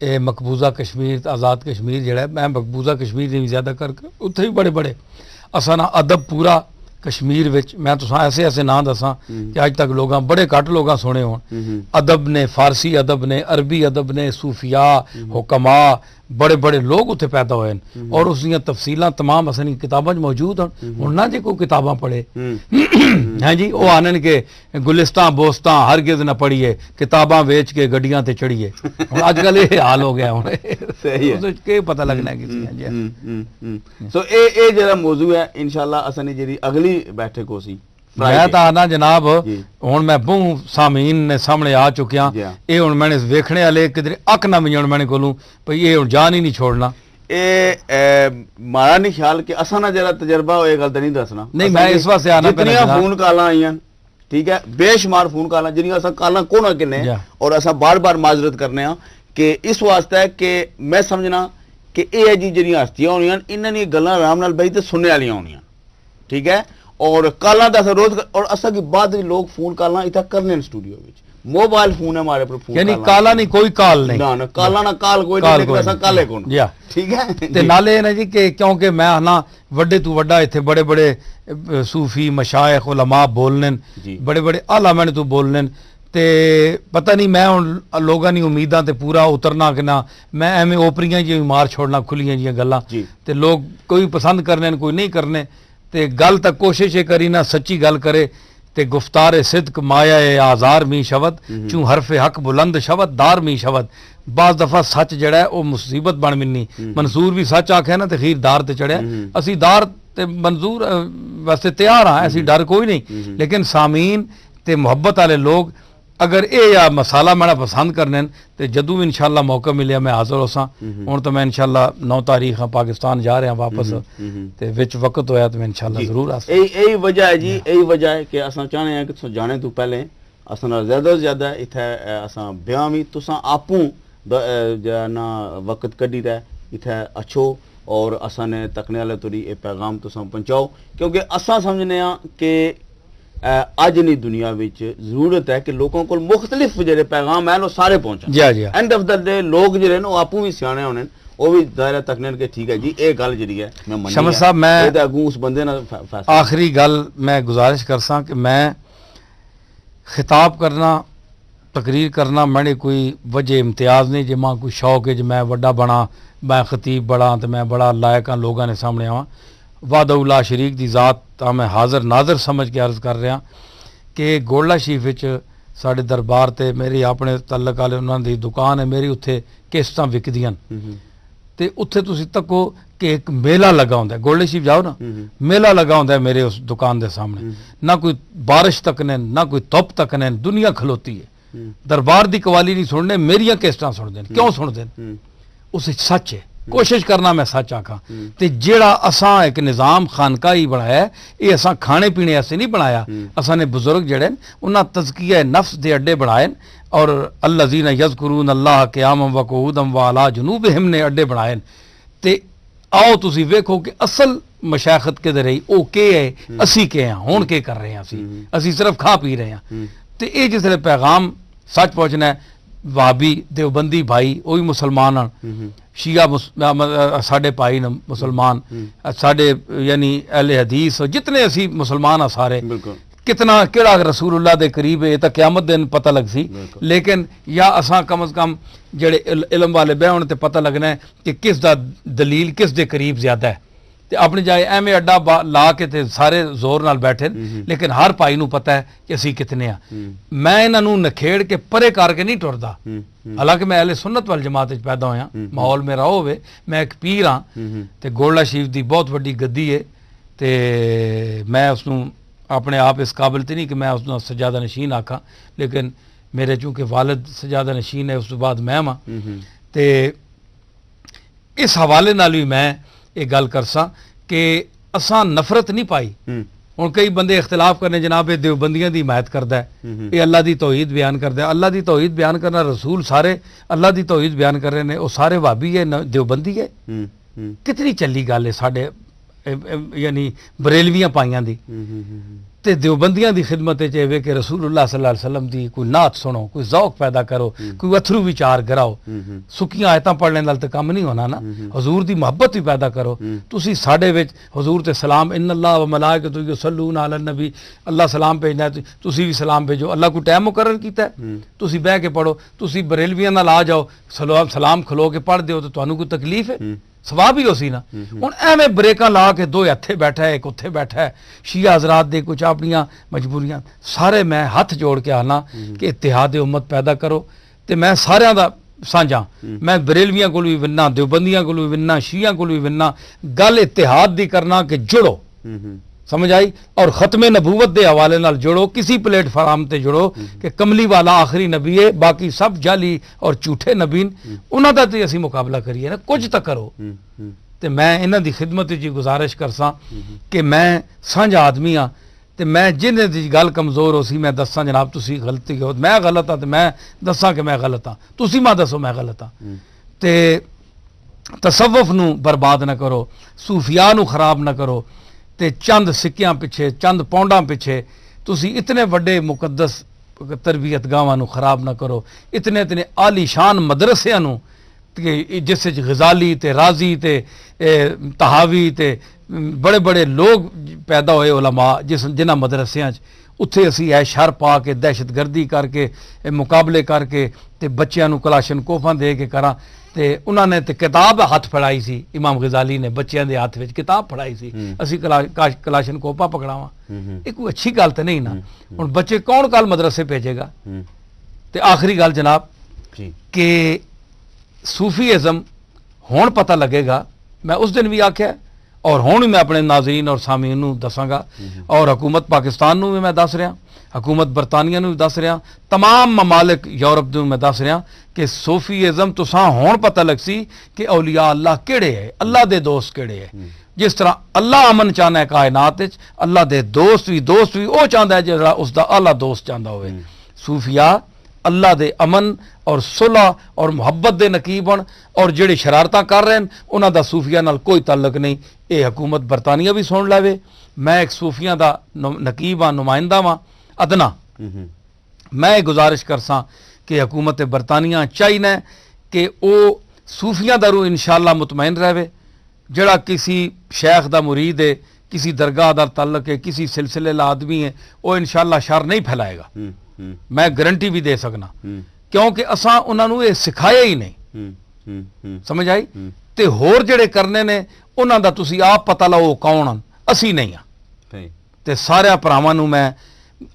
ये मकबूजा कश्मीर आज़ाद कश्मीर जड़ा है मैं मकबूजा कश्मीर नहीं ज्यादा कर उत्थे भी बड़े बड़े असा ना अदब पूरा कश्मीर विच मैं तुसां ऐसे ऐसे ना दसा कि अज तक लोग बड़े घट लोग सुने हो अदब ने फारसी अदब ने अरबी अदब ने सूफिया हुक्मा बड़े बड़े लोग उत्थे पैदा होए और उसदियां तफसीलां तमाम असली किताबां मौजूद हैं हुण ना जे कोई किताबां पढ़े हैं जी वो आनन के गुलिस्तां बोस्तां हरगिज़ ना पढ़िए किताबां वेच के गड्डियां ते चढ़िए हुण अजकल ये हाल हो गया हुण सही है के पता लगना है किसी सो ए जरा मौजू है इंशाल्लाह असनी जेडी अगली बैठक होसी मैं तो आना जनाब हुण मैं बहु सामीन ने सामने आ चुकिया ये हुण मैंने वेखने वाले किधर अक ना मिलण मैंने कोलू भई ये हुण जान ही नहीं छोड़ना ਇਹ ਮਾਰਾ ਨਹੀਂ ਖਿਆਲ ਕਿ ਅਸਾਂ ਨਾਲ ਜਿਹੜਾ ਤਜਰਬਾ ਉਹ ਇਹ ਗੱਲ ਤਾਂ ਨਹੀਂ ਦੱਸਣਾ ਨਹੀਂ, ਮੈਂ ਇਸ ਵਾਸਤੇ ਆਉਣਾ ਪੈਣਾ ਜਿੰਨੀਆਂ ਜਨਾਬ। ਫੋਨ ਕਾਲਾਂ ਆਈਆਂ ਠੀਕ ਹੈ ਬੇਸ਼ੁਮਾਰ ਫੋਨ ਕਾਲਾਂ ਜਿਹੜੀਆਂ ਅਸਾਂ ਕਾਲਾਂ ਕੋਣਾ ਕਿੰਨੇ ਜਾ। ਔਰ ਅਸਾਂ ਬਾਰ-ਬਾਰ ਮਾਜ਼ਰਤ ਕਰਨੇ ਆ ਕਿ ਇਸ ਵਾਸਤੇ ਹੈ ਕਿ ਮੈਂ ਸਮਝਣਾ ਕਿ ਇਹ ਹੈ ਜੀ ਜਿਹੜੀਆਂ ਹਸਤੀਆਂ ਹੋਣੀਆਂ ਇਹਨਾਂ ਦੀਆਂ ਗੱਲਾਂ ਆਰਾਮ ਨਾਲ ਬਈ ਤੇ ਸੁਣਨੇ ਵਾਲੀਆਂ ਹੋਣੀਆਂ ਠੀਕ ਹੈ ਔਰ ਕਾਲਾਂ ਦਾ ਰੋਜ਼ ਔਰ ਅਸਾਂ ਕੀ ਬਾਅਦ ਲੋग फोन ਕਾਲਾਂ इतना करने हैं स्टूडियो ਵਿੱਚ मोबाइल फोन है हमारे पर फोन यानी काला नहीं कोई काल नहीं ना काला ना काल कोई काल नहीं लेकिन कोई असा नहीं। काले कौन या। ठीक है ਤੇ ਨਾਲੇ ਇਹ ਨਾ ਜੀ ਕਿ ਕਿਉਂਕਿ ਮੈਂ ਨਾ ਵੱਡੇ ਤੋਂ ਵੱਡਾ ਇੱਥੇ ਬੜੇ ਬੜੇ ਸੂਫੀ ਮਸ਼ਾਇਖ ਉਲਮਾ ਬੋਲਨੇ ਜੀ। ਬੜੇ ਬੜੇ ਆਲਾ ਮੈਨੇ ਤੋਂ ਬੋਲਨੇ ਤੇ ਪਤਾ ਨਹੀਂ ਮੈਂ ਹੁਣ ਲੋਕਾਂ ਦੀ ਉਮੀਦਾਂ ਤੇ ਪੂਰਾ ਉਤਰਨਾ ਕਿ ਨਾ ਮੈਂ ਐਵੇਂ ਓਪਰੀਆਂ ਜਿਹੀਆਂ ਮਾਰ ਛੋੜਨਾ ਖੁੱਲੀਆਂ ਜੀਆਂ ਗੱਲਾਂ ਜੀ। ਤੇ ਲੋਕ ਕੋਈ ਪਸੰਦ ਕਰਨੇ ਕੋਈ ਨਹੀਂ ਕਰਨੇ ਤੇ ਗੱਲ ਤਾਂ ਕੋਸ਼ਿਸ਼ ਇਹ ਕਰੀ ਨਾ ਸੱਚੀ ਗੱਲ ਕਰੇ ਤੇ ਗੁਫਤਾਰ ਸਿਦਕ ਮਾਇਆ ਆਜ਼ਾਰ ਮੀ ਸ਼ਬਦ ਚੂੰ ਹਰਫ ਹਕ ਬੁਲੰਦ ਸ਼ਬਦ ਦਾਰ ਮੀ ਸ਼ਬਦ ਬਾਜ਼ ਦਫਾ ਸੱਚ ਜਿਹੜਾ ਹੈ ਉਹ ਮੁਸੀਬਤ ਬਣ ਮਿਲਣੀ ਮਨਸੂਰ ਵੀ ਸੱਚ ਆਖਿਆ ਨਾ ਤੇ ਖੀਰ ਦਾਰ ਤੇ ਚੜਿਆ ਅਸੀਂ ਦਾਰ ਤੇ ਮਨਜ਼ੂਰ ਵਾਸਤੇ ਤਿਆਰ ਹਾਂ ਅਸੀਂ ਡਰ ਕੋਈ ਨਹੀਂ ਲੇਕਿਨ ਸਾਮੀਨ ਤੇ ਮੁਹੱਬਤ ਵਾਲੇ ਲੋग अगर ये या मसाला मेरा पसंद करने तो जदों भी इंशाल्लाह मौका मिले मैं हाजिर होसा हुण तो मैं इंशाल्लाह 9 तारीख पाकिस्तान जा रहा वापस ते विच वक्त होया तो मैं इंशाल्लाह जरूर आ यही वजह है जी यही वजह है कि असां चाहने हैं कि तुसां जाने तो पहले असां नाल ज़्यादा से ज़्यादा इत्थे असां ब्याह भी तुसां आपूं ना वक्त कड्ढी दा इत्थे अच्छो और असां ने तकने वाले तोड़ी ये पैगाम तुसां पहुंचाओ क्योंकि असां समझने आ कि ਅੱਜ ਦੀ ਦੁਨੀਆ ਵਿੱਚ ਜ਼ਰੂਰਤ ਹੈ ਕਿ ਲੋਕਾਂ ਕੋਲ ਮੁxtਲਿਫ ਜਿਹੜੇ ਪੈਗਾਮ ਹਨ ਉਹ ਸਾਰੇ ਪਹੁੰਚਣ जी जी ਐਂਡ ਆਫ ਦਾ ਡੇ ਲੋਕ ਜਿਹੜੇ ਨੇ ਉਹ ਆਪੂ ਵੀ ਸਿਆਣੇ ਹੋਣੇ ਉਹ ਵੀ ਦਾਇਰਾ ਤੱਕਣੇ ਕਿ ਠੀਕ ਹੈ ਜੀ ਇਹ ਗੱਲ ਜਿਹੜੀ ਹੈ ਮੈਂ ਮੰਨੀ शमस साहब मैं ਇਹਦਾ ਅਗੂ ਉਸ ਬੰਦੇ ਨਾਲ ਫੈਸਲਾ आखिरी गल मैं गुजारिश करसा कि मैं खिताब करना तकरीर करना मैंने कोई वजह इम्तियाज़ नहीं जे मां कोई शौक है जो मैं वड्डा बना मैं खतीब बड़ा तो मैं बड़ा लायक हाँ लोगों ने सामने आवा वादउल्ला शरीक दी ज़ात ਤਾਂ ਮੈਂ ਹਾਜ਼ਰ ਨਾਜ਼ਰ ਸਮਝ ਕੇ ਅਰਜ਼ ਕਰ ਰਿਹਾ ਕਿ ਗੋਲਾ ਸ਼ਰੀਫ ਵਿੱਚ ਸਾਡੇ ਦਰਬਾਰ ਤੇ ਮੇਰੀ ਆਪਣੇ ਤਲਕ ਵਾਲੇ ਉਹਨਾਂ ਦੀ ਦੁਕਾਨ ਹੈ ਮੇਰੀ ਉੱਥੇ ਕਿਸ਼ਤਾਂ ਵਿਕਦੀਆਂ ਤੇ ਉੱਥੇ ਤੁਸੀਂ ਤੱਕੋ ਕਿ ਇੱਕ ਮੇਲਾ ਲੱਗਾ ਹੁੰਦਾ ਹੈ ਗੋਲੇ ਸ਼ਰੀਫ ਜਾਓ ਨਾ ਮੇਲਾ ਲੱਗਾ ਹੁੰਦਾ ਹੈ ਮੇਰੇ ਉਸ ਦੁਕਾਨ ਦੇ ਸਾਹਮਣੇ ਨਾ ਕੋਈ ਬਾਰਿਸ਼ ਤੱਕ ਨੇ ਨਾ ਕੋਈ ਧੁੱਪ ਤੱਕ ਨੇ ਦੁਨੀਆ ਖਲੋਤੀ ਹੈ ਦਰਬਾਰ ਦੀ ਕਵਾਲੀ ਨਹੀਂ ਸੁਣਨੇ ਮੇਰੀਆਂ ਕਿਸ਼ਤਾਂ ਸੁਣਦੇ ਨੇ ਕਿਉਂ ਸੁਣਦੇ ਨੇ ਉਸ ਵਿੱਚ ਸੱਚ ਹੈ कोशिश करना मैं सच आखा ते जेड़ा असां एक निज़ाम खानकाही बनाया ये असां खाने पीने ऐसे नहीं बनाया असां ने बुजुर्ग जड़े उन्हें तज़किया नफ्स दे अड्डे बनाए और अल्लज़ीना यज़कुरून अल्लाह क़ियामन व क़ुऊदन व अला जुनूबिहिम ने अड्डे बनाए ते आओ तुसी वेखो कि असल मशाइखत किधर रही ओ के है असी के हैं हुण के कर रहे हैं असी सिर्फ खा पी रहे हैं ते ये जिसले पैगाम सच पहुंचना है वाबी देवबंदी भाई वो भी मुसलमान हैं शिया साढ़े भाई न मुसलमान साढ़े यानी अहले हदीस जितने असी मुसलमान हैं सारे कितना केड़ा रसूलुल्लाह दे करीब है तो क़यामत दिन पता लग सी लेकिन या असां कम अज कम जेड़े इल्म वाले बह होने ते पता लगना है कि किस दा दलील किस दे करीब ज्यादा है ਤੇ ਆਪਣੀ ਜਾਏ ਐਵੇਂ ਅੱਡਾ ਲਾ ਕੇ ਤੇ ਸਾਰੇ ਜ਼ੋਰ ਨਾਲ ਬੈਠੇ ਲੇਕਿਨ ਹਰ ਭਾਈ ਨੂੰ ਪਤਾ ਹੈ ਕਿ ਅਸੀਂ ਕਿਤਨੇ ਆ ਮੈਂ ਇਹਨਾਂ ਨੂੰ ਨਖੇੜ ਕੇ ਪਰੇ ਕਰਕੇ ਨਹੀਂ ਟੁਰਦਾ ਹਾਲਾਂਕਿ ਮੈਂ ਅਹਲੇ ਸੁਨਨਤ ਵਲ ਜਮਾਤ ਵਿੱਚ ਪੈਦਾ ਹੋਇਆ ਮਾਹੌਲ ਮੇਰਾ ਹੋਵੇ ਮੈਂ ਇੱਕ ਪੀਰ ਹਾਂ ਤੇ ਗੋਲਾ ਸ਼ਰੀਫ ਦੀ ਬਹੁਤ ਵੱਡੀ ਗੱਦੀ ਹੈ ਤੇ ਮੈਂ ਉਸ ਨੂੰ ਆਪਣੇ ਆਪ ਇਸ ਕਾਬਿਲ ਤੇ ਨਹੀਂ ਕਿ ਮੈਂ ਉਸ ਨੂੰ ਸਜਾਦਾ ਨਸ਼ੀਨ ਆਖਾਂ ਲੇਕਿਨ ਮੇਰੇ ਚੂੰਕਿ ਵਾਲਿਦ ਸਜਾਦਾ ਨਸ਼ੀਨ ਹੈ ਉਸ ਤੋਂ ਬਾਅਦ ਮੈਂ ਹਾਂ ਤੇ ਇਸ ਹਵਾਲੇ ਨਾਲ ਵੀ ਮੈਂ ਇਹ ਗੱਲ ਕਰਸਾਂ ਕਿ ਅਸਾਂ ਨਫ਼ਰਤ ਨਹੀਂ ਪਾਈ ਹੁਣ ਕਈ ਬੰਦੇ ਇਖਤਲਾਫ ਕਰਨੇ ਜਨਾਬ ਇਹ ਦੇਵਬੰਦੀਆਂ ਦੀ ਹਮਾਇਤ ਕਰਦਾ ਹੈ ਇਹ ਅੱਲਾ ਦੀ ਤੌਹੀਦ ਬਿਆਨ ਕਰਦਾ ਹੈ ਅੱਲਾ ਦੀ ਤੌਹੀਦ ਬਿਆਨ ਕਰਨਾ ਰਸੂਲ ਸਾਰੇ ਅੱਲਾ ਦੀ ਤੌਹੀਦ ਬਿਆਨ ਕਰ ਰਹੇ ਨੇ ਉਹ ਸਾਰੇ ਵਾਬੀ ਹੈ ਦੇਵਬੰਦੀ ਹੈ ਕਿਤਨੀ ਚੱਲੀ ਗੱਲ ਹੈ ਸਾਡੇ ਯਾਨੀ ਬਰੇਲਵੀਆਂ ਪਾਈਆਂ ਦੀ ਤੇ ਦੇਵਬੰਦੀਆਂ ਦੀ ਖਿਦਮਤ ਚ ਇਹ ਕਿ ਰਸੂਲੁल्लाह सल्लल्लाहु अलैहि वसल्लम ਦੀ ਕੋਈ ਨਾਤ ਸੁਣੋ ਕੋਈ ਜ਼ੌਕ ਪੈਦਾ ਕਰੋ ਕੋਈ ਅਥਰੂ ਵਿਚਾਰ ਕਰਾਓ ਸੁੱਕੀਆਂ ਆਇਤਾਂ ਪੜ੍ਹਨ ਨਾਲ ਤਾਂ ਕੰਮ ਨਹੀਂ ਹੋਣਾ ਨਾ ਹਜ਼ੂਰ ਦੀ ਮੁਹੱਬਤ ਵੀ ਪੈਦਾ ਕਰੋ ਤੁਸੀਂ ਸਾਡੇ ਵਿੱਚ ਹਜ਼ੂਰ ਤੇ ਸਲਾਮ ਇਨ ਅੱਲਾਹ व ਮਲਾਇਕਤੁ ਯੁਸੱਲੂਨ ਅਲਾ ਨਬੀ ਅੱਲਾਹ ਸਲਾਮ ਭੇਜਣਾ ਤੁਸੀਂ ਵੀ ਸਲਾਮ ਭੇਜੋ ਅੱਲਾਹ ਕੋਈ ਟਾਈਮ ਮੁਕਰਰ ਕੀਤਾ ਤੁਸੀਂ ਬਹਿ ਕੇ ਪੜੋ ਤੁਸੀਂ ਬਰੇਲਵੀਆਂ ਨਾਲ ਆ ਜਾਓ ਸਲਾਮ ਖਲੋ ਕੇ ਪੜ੍ਹ ਦਿਓ ਤਾਂ ਤੁਹਾਨੂੰ ਕੋਈ ਤਕਲੀਫ ਹੈ ਸਵਾਬ ਹੀ ਹੋਸੀ ਨਾ ਹੁਣ ਐਵੇਂ ਬ੍ਰੇਕਾਂ ਲਾ ਕੇ ਦੋ ਇੱਥੇ ਬੈਠਾ ਹੈ ਇੱਕ ਉੱਥੇ ਬੈਠਾ ਹੈ ਸ਼ੀਆ ਹਜ਼ਰਾਤ ਦੇ ਕੁਝ ਆਪਣੀਆਂ ਮਜਬੂਰੀਆਂ ਸਾਰੇ ਮੈਂ ਹੱਥ ਜੋੜ ਕੇ ਆਣਾ ਕਿ ਇਤਿਹਾਦ ਉਮਤ ਪੈਦਾ ਕਰੋ ਤੇ ਮੈਂ ਸਾਰਿਆਂ ਦਾ ਸਾਂਝਾ ਮੈਂ ਬਰੇਲਵੀਆਂ ਕੋਲ ਵੀ ਵਿੰਨਾ ਦੇਵਬੰਦੀਆਂ ਕੋਲ ਵੀ ਵਿੰਨਾ ਸ਼ੀਆ ਕੋਲ ਵੀ ਵਿੰਨਾ ਗੱਲ ਇਤਿਹਾਦ ਦੀ ਕਰਨਾ ਕਿ ਜੁੜੋ समझ आई। और खत्म नबूवत के हवाले नाल जुड़ो, किसी प्लेटफार्म ते जुड़ो कि कमली वाला आखिरी नबी है, बाकी सब जाली और झूठे नबी उन्हां दा ते असीं मुकाबला करिए ना, कुछ तो करो। ते मैं इन्हां दी खिदमत च गुजारिश करसां कि मैं सांझा आदमी हाँ, ते मैं जिन्हें दी गल कमज़ोर हो सी मैं दसां जनाब तुसी गलती हो, मैं गलत हाँ तो मैं दसां कि मैं गलत हाँ, तुसी मां दसो मैं गलत हाँ। ते तसव्वुफ नूं बर्बाद ना करो, सूफिया नूं खराब ना करो, ते चंद सिक्कियां पिछे चंद पौंडां पिछे तुसी इतने वड्डे मुकद्दस तरबियत गावां नूं खराब ना करो, इतने इतने आलीशान मदरसियां नूं जिस च गजाली ते राजी ते तहावी ते बड़े बड़े लोग पैदा होए उलमा जिन्हां मदरसियां च, उत्थे असी ऐ शर पा के दहशतगर्दी करके मुकाबले करके ते बच्चों नूं कलाशन कोफां दे के करा। ते उन्होंने ते किताब हथ फड़ाई सी, इमाम गजाली ने बच्चों के हथ में किताब फड़ाई सी, असी कलाशन कोपा पकड़ावा, ये कोई अच्छी गल तो नहीं ना। हुण बच्चे कौन कल मदरसे भेजेगा। ते आखिरी गल जनाब कि सूफीइज़म हुण पता लगेगा, मैं उस दिन भी आख्या और हुण भी मैं अपने नाज़रीन और सामीन नूं दसांगा, और हुकूमत पाकिस्तान नूं भी मैं दस रहा, हुकूमत बरतानिया नूं भी दस रहा, तमाम ममालिक यूरोप नूं मैं दस रहा कि सूफीइज़म तुसां हुण पता लग सी कि औलिया अल्लाह केड़े है, अल्लाह दे दोस्त केड़े है। जिस तरह अल्लाह अमन चाहना है कायनात विच, अल्लाह दे दोस्त भी वो चाहता है जिहड़ा उसका आला दोस्त चाहता होवे। सूफिया अल्लाह दे अमन और सुलह और मुहब्बत दे नकीब बन, और जिहड़े शरारतां कर रहे हैं उन्हां दा सूफिया नाल कोई ताल्लुक नहीं। ये हुकूमत बरतानिया भी सुन लवे, मैं एक सूफिया दा नकीब हाँ, नुमाइंदा वां अदना। मैं गुजारिश करसां कि हुकूमत बरतानिया चाहिए कि वो सूफिया दा रूह इंशाअल्लाह मुतमईन रहे, जड़ा किसी शेख दा मुरीद है, किसी दरगाह दा तल्लक है, किसी सिलसिले ला आदमी है, वो इंशाअल्लाह शर नहीं फैलाएगा। मैं गारंटी भी दे सकना, क्योंकि असां उन्होंने ये सिखाया ही नहीं। समझ आई। ते होर जेड़े करने ने उन्हां दा तुसी आप पता लाओ कौन हन, असी नहीं हाँ। ते सारे भरावां नूं मैं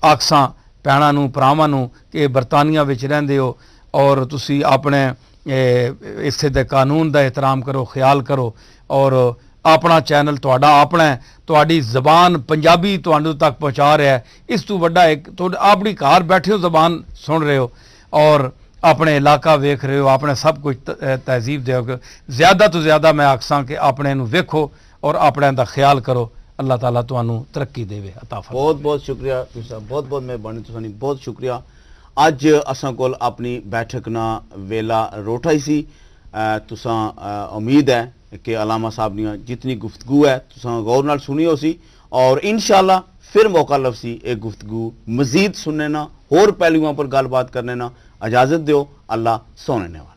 आखसां, भैणां नूं भरावां नूं कि बरतानिया विच रहिंदे हो और तुसी अपने इत्थे दे कानून दा एहतराम करो, ख्याल करो, और अपना चैनल तुहाडा अपना है, तुहाडी ज़बान पंजाबी तुहानू तक पहुँचा रहा है, इस तू वड्डा एक अपनी घर बैठे हो ज़बान सुन रहे हो और अपने इलाका वेख रहे हो, अपने सब कुछ तहजीब दे, ज़्यादा तो ज़्यादा मैं आखसां कि अपने नू वेखो और अपने दा ख्याल करो। अल्लाह ताला तुहानू तरक्की देवे, अता फरमावे। बहुत बहुत शुक्रिया साहब, बहुत बहुत मेहरबानी, तुसानी बहुत शुक्रिया। अज असां कोल अपनी बैठक ना वेला रोटाई सी। तुसां उम्मीद है कि अलामा साहब दियां जितनी गुफ्तगू है तुसां गौर नाल सुनी हो सी, और इंशाअल्लाह फिर मौका लवसी एक गुफ्तगू मजीद सुनने ना, होर पहलुओं पर गलबात करने ना। इजाजत दो, अल्लाह सोने ने।